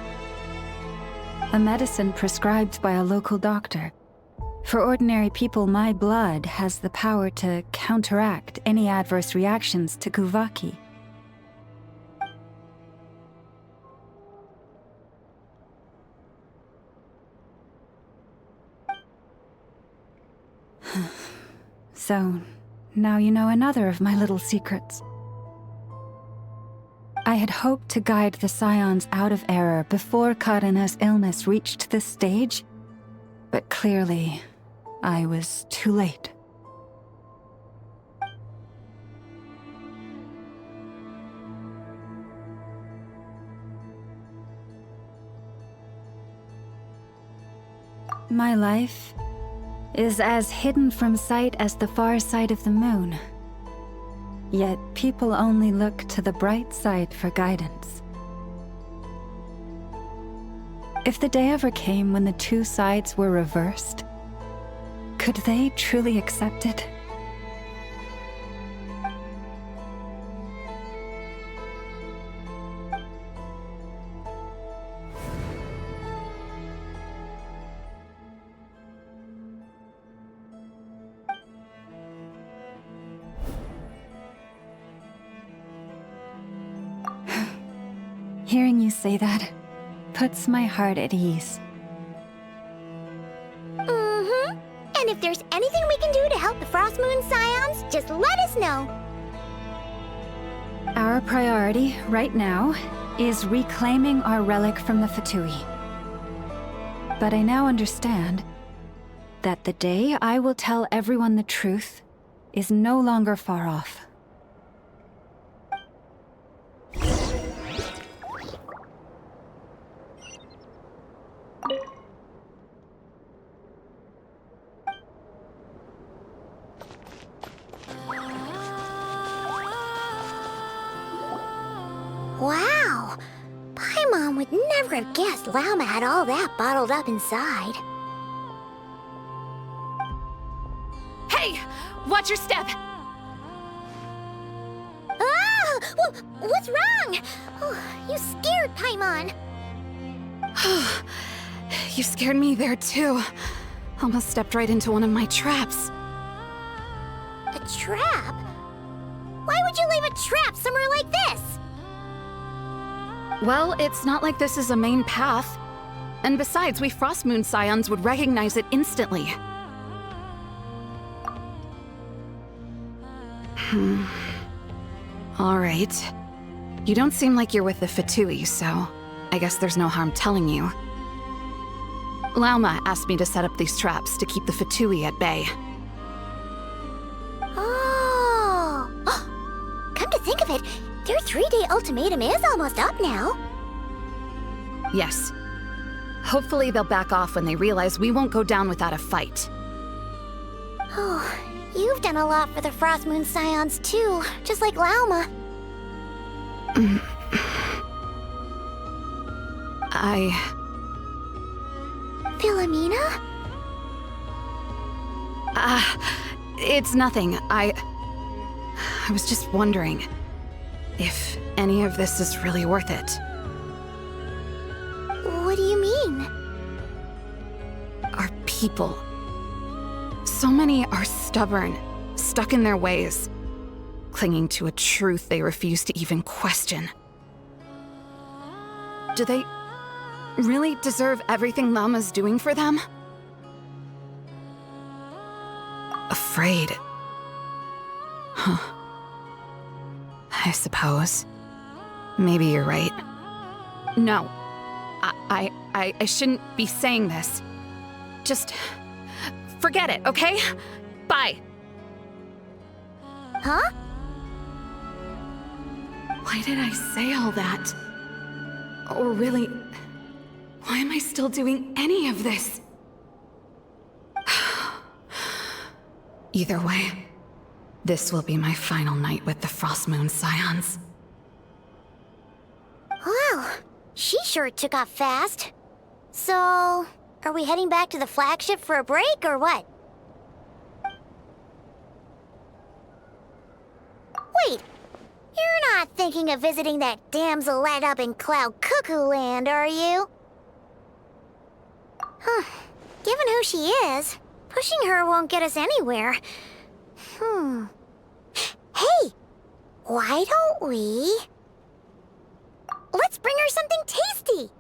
A medicine prescribed by a local doctor. For ordinary people, my blood has the power to counteract any adverse reactions to Kuvaki. So, now you know another of my little secrets. I had hoped to guide the Scions out of error before Karina's illness reached this stage, but clearly, I was too late. My life is as hidden from sight as the far side of the moon. Yet people only look to the bright side for guidance. If the day ever came when the two sides were reversed, could they truly accept it? Hearing you say that puts my heart at ease. And if there's anything we can do to help the Frost Moon Scions, just let us know. Our priority right now is reclaiming our relic from the Fatui. But I now understand that the day I will tell everyone the truth is no longer far off. I'd never have guessed Lauma had all that bottled up inside. Hey! Watch your step! Ah! What's wrong? Oh, you scared Paimon. You scared me there too. Almost stepped right into one of my traps. A trap? Why would you leave a trap somewhere like this? Well, it's not like this is a main path. And besides, we Frost Moon Scions would recognize it instantly. Alright. You don't seem like you're with the Fatui, so I guess there's no harm telling you. Lauma asked me to set up these traps to keep the Fatui at bay. Oh! Come to think of it, their 3-day ultimatum is almost up now. Yes. Hopefully they'll back off when they realize we won't go down without a fight. Oh, you've done a lot for the Frost Moon Scions too, just like Lauma. Philomena? It's nothing. I was just wondering if any of this is really worth it. What do you mean? Our people. So many are stubborn, stuck in their ways, clinging to a truth they refuse to even question. Do they really deserve everything Lauma's doing for them? Afraid. Huh. I suppose. Maybe you're right. No. I shouldn't be saying this. Just forget it, okay? Bye. Huh? Why did I say all that? Or really, why am I still doing any of this? Either way, this will be my final night with the Frost Moon Scions. Wow, she sure took off fast. So, are we heading back to the flagship for a break, or what? Wait, you're not thinking of visiting that damsel led up in Cloud Cuckoo Land, are you? Huh, given who she is, pushing her won't get us anywhere. Hey, why don't we... Let's bring her something tasty!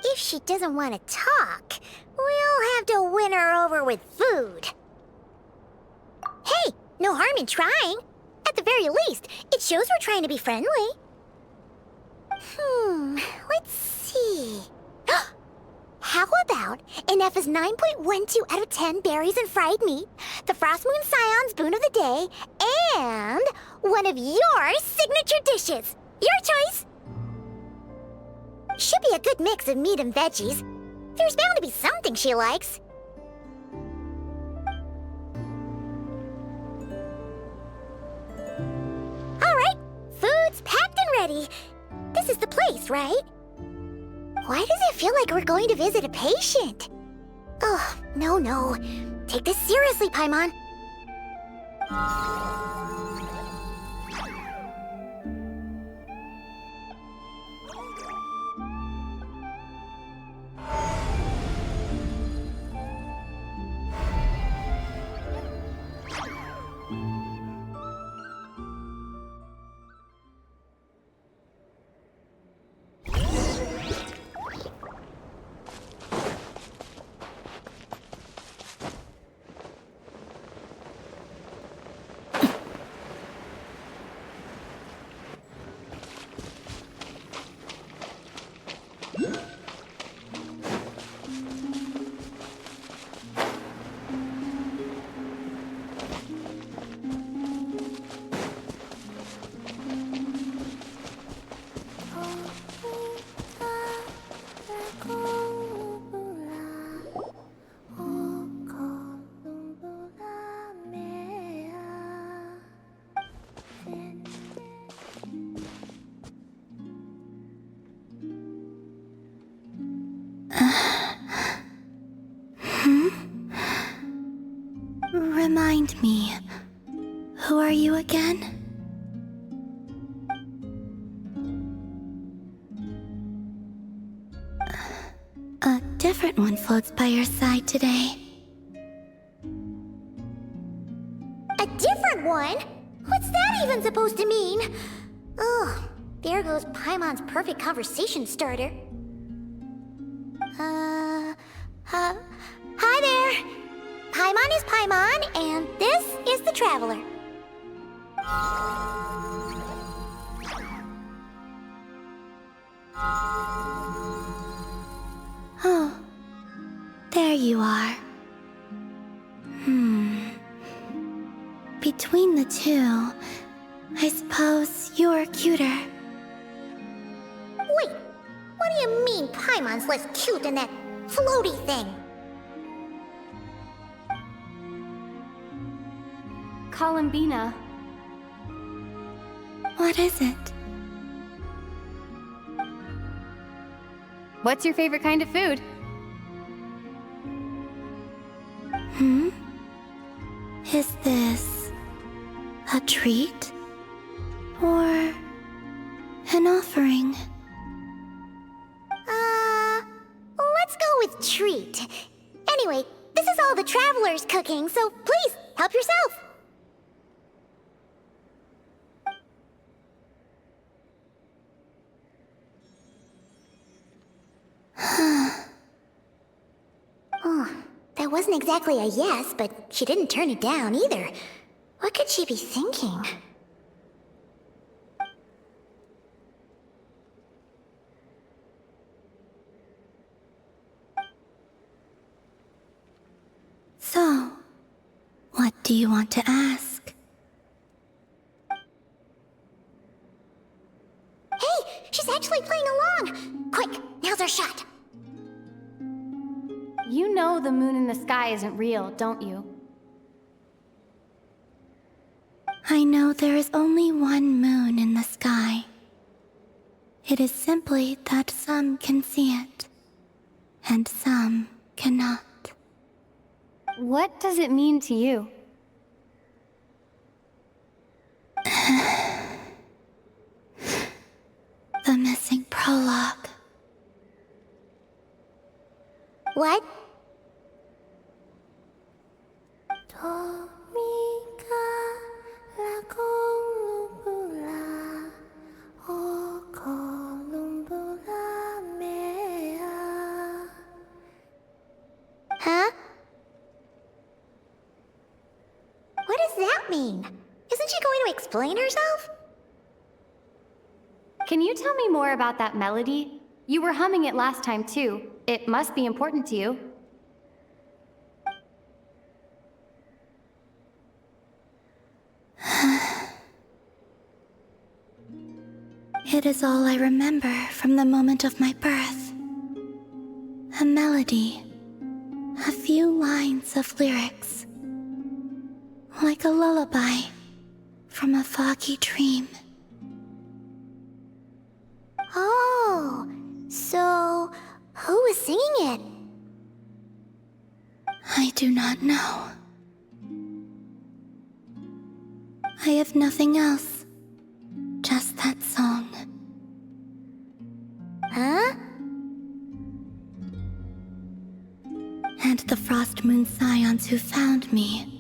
If she doesn't want to talk, we'll have to win her over with food. Hey, no harm in trying. At the very least, it shows we're trying to be friendly. Let's see... How about an F's 9.12 out of 10 berries and fried meat, the Frost Moon Scion's boon of the day, and one of your signature dishes? Your choice! Should be a good mix of meat and veggies. There's bound to be something she likes. Alright, food's packed and ready. This is the place, right? Why does it feel like we're going to visit a patient? Oh, no. Take this seriously, Paimon. Remind me, who are you again? A different one floats by your side today. A different one? What's that even supposed to mean? Ugh, there goes Paimon's perfect conversation starter. Hi there! Paimon is Paimon, and this is the Traveler. Oh, there you are. Between the two, I suppose you're cuter. Wait, what do you mean Paimon's less cute than that floaty thing? Columbina. What is it? What's your favorite kind of food? Is this a treat? Or an offering? Let's go with treat. Anyway, this is all the Traveler's cooking, so please, help yourself. Oh, that wasn't exactly a yes, but she didn't turn it down either. What could she be thinking? So, what do you want to ask? Hey, she's actually playing along! Quick, now's our shot. You know the moon in the sky isn't real, don't you? I know there is only one moon in the sky. It is simply that some can see it, and some cannot. What does it mean to you? The missing prologue. What? Huh? What does that mean? Isn't she going to explain herself? Can you tell me more about that melody? You were humming it last time too. It must be important to you. It is all I remember from the moment of my birth. A melody. A few lines of lyrics. Like a lullaby from a foggy dream. Oh, so who was singing it? I do not know. I have nothing else. Just that song. Huh? And the Frost Moon Scions who found me.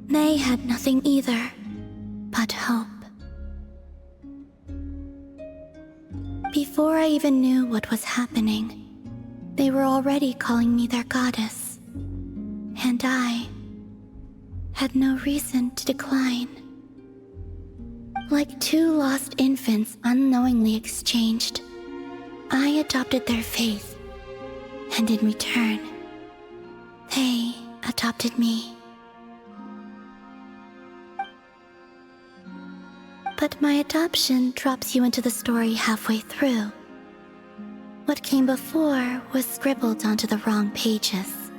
They had nothing either, but hope. Before I even knew what was happening, they were already calling me their goddess. And I had no reason to decline. Like two lost infants unknowingly exchanged, I adopted their faith, and in return, they adopted me. But my adoption drops you into the story halfway through. What came before was scribbled onto the wrong pages,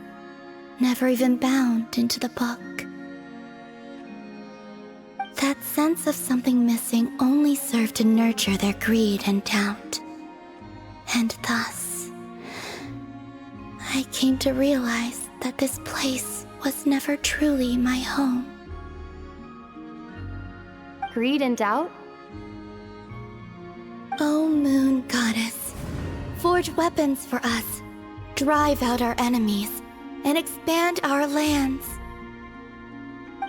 never even bound into the book. That sense of something missing only served to nurture their greed and doubt. And thus, I came to realize that this place was never truly my home. Greed and doubt? O Moon Goddess, forge weapons for us, drive out our enemies, and expand our lands.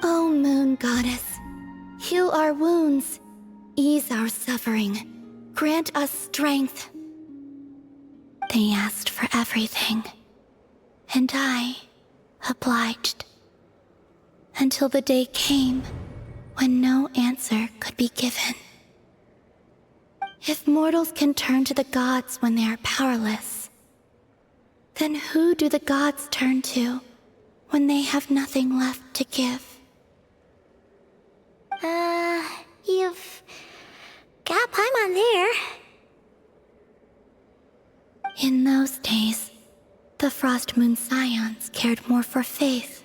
O Moon Goddess, heal our wounds, ease our suffering, grant us strength. They asked for everything, and I obliged. Until the day came when no answer could be given. If mortals can turn to the gods when they are powerless, then who do the gods turn to when they have nothing left to give? You've got Paimon there. In those days, the Frost Moon Scions cared more for faith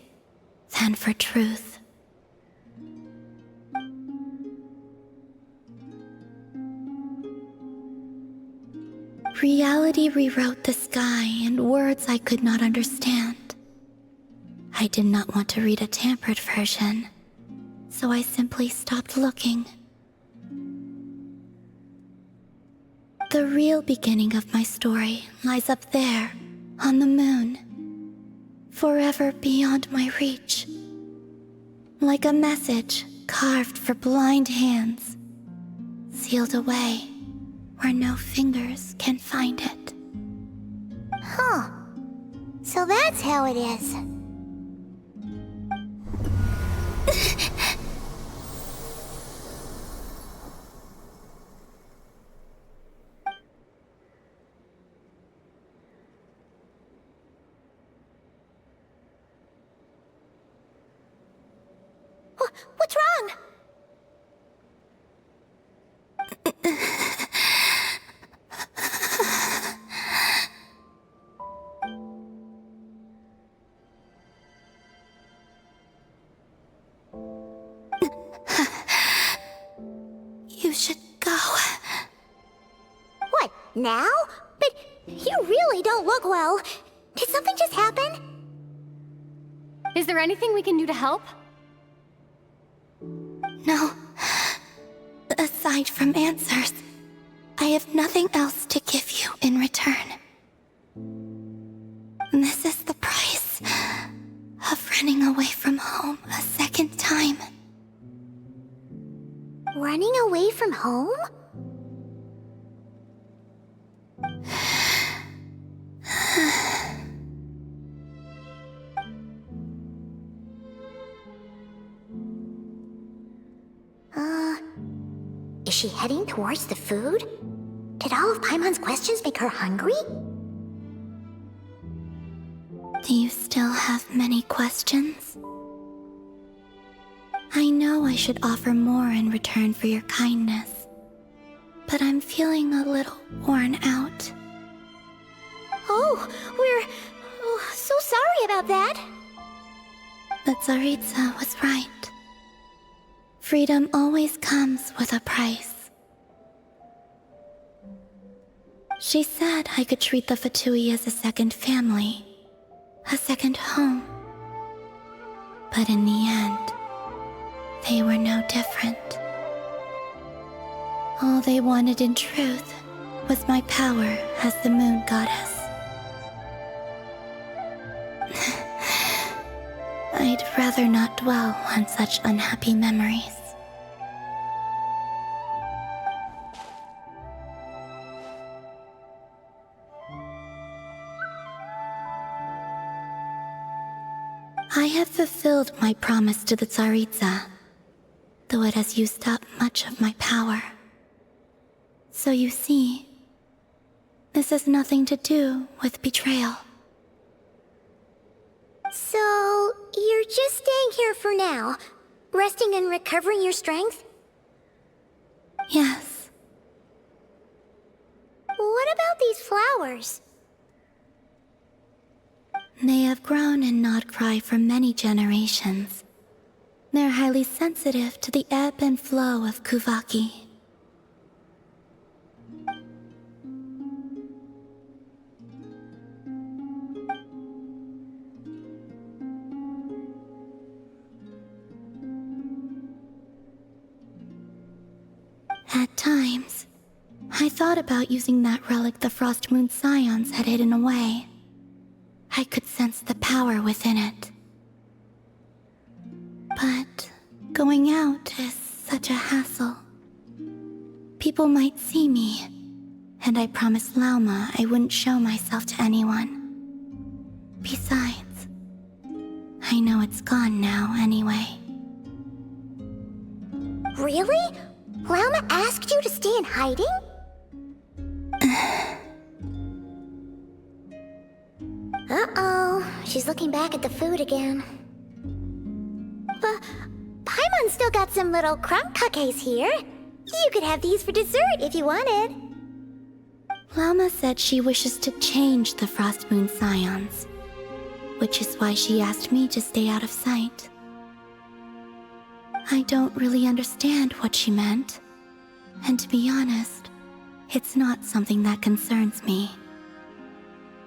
than for truth. Reality rewrote the sky in words I could not understand. I did not want to read a tampered version, so I simply stopped looking. The real beginning of my story lies up there, on the moon, forever beyond my reach. Like a message carved for blind hands, sealed away where no fingers can find it. Huh. So that's how it is. What's wrong? You should go. What, now? But you really don't look well. Did something just happen? Is there anything we can do to help? No. Aside from answers, I have nothing else to give you in return. This is the price of running away from home a second time. Running away from home? Is she heading towards the food? Did all of Paimon's questions make her hungry? Do you still have many questions? I know I should offer more in return for your kindness, but I'm feeling a little worn out. Oh, we're so sorry about that. The Tsaritsa was right. Freedom always comes with a price. She said I could treat the Fatui as a second family, a second home. But in the end, they were no different. All they wanted in truth was my power as the Moon Goddess. I'd rather not dwell on such unhappy memories. I have fulfilled my promise to the Tsaritsa, though it has used up much of my power. So you see, this has nothing to do with betrayal. So, you're just staying here for now, resting and recovering your strength? Yes. What about these flowers? They have grown in Nod-Krai for many generations. They're highly sensitive to the ebb and flow of Kuvaki. At times, I thought about using that relic the Frost Moon Scions had hidden away. I could sense the power within it. But going out is such a hassle. People might see me, and I promised Lauma I wouldn't show myself to anyone. Besides, I know it's gone now anyway. Really? Lauma asked you to stay in hiding? Uh-oh, she's looking back at the food again. But Paimon still got some little crumb cookies here. You could have these for dessert if you wanted. Lauma said she wishes to change the Frost Moon Scions, which is why she asked me to stay out of sight. I don't really understand what she meant, and to be honest, it's not something that concerns me.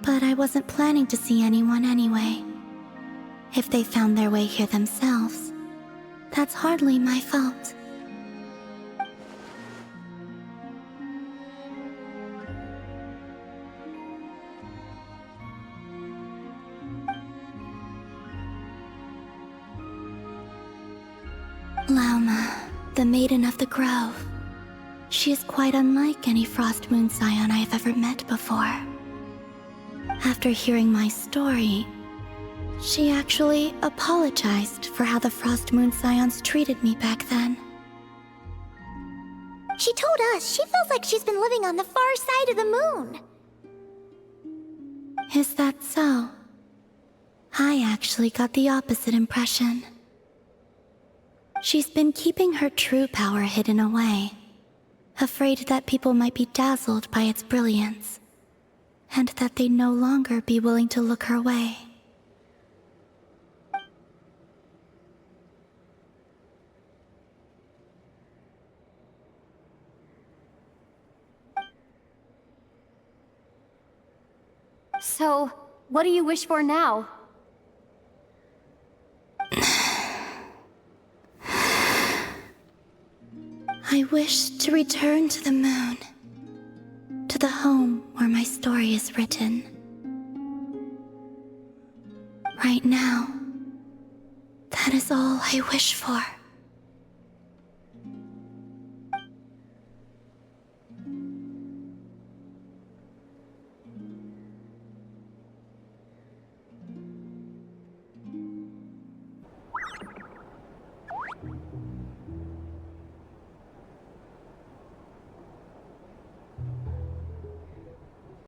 But I wasn't planning to see anyone anyway. If they found their way here themselves, that's hardly my fault. Lauma, the Maiden of the Grove. She is quite unlike any Frost Moon Scion I have ever met before. After hearing my story, she actually apologized for how the Frost Moon Scions treated me back then. She told us she feels like she's been living on the far side of the moon. Is that so? I actually got the opposite impression. She's been keeping her true power hidden away, afraid that people might be dazzled by its brilliance, and that they'd no longer be willing to look her way. So, what do you wish for now? I wish to return to the moon, to the home where my story is written. Right now, that is all I wish for.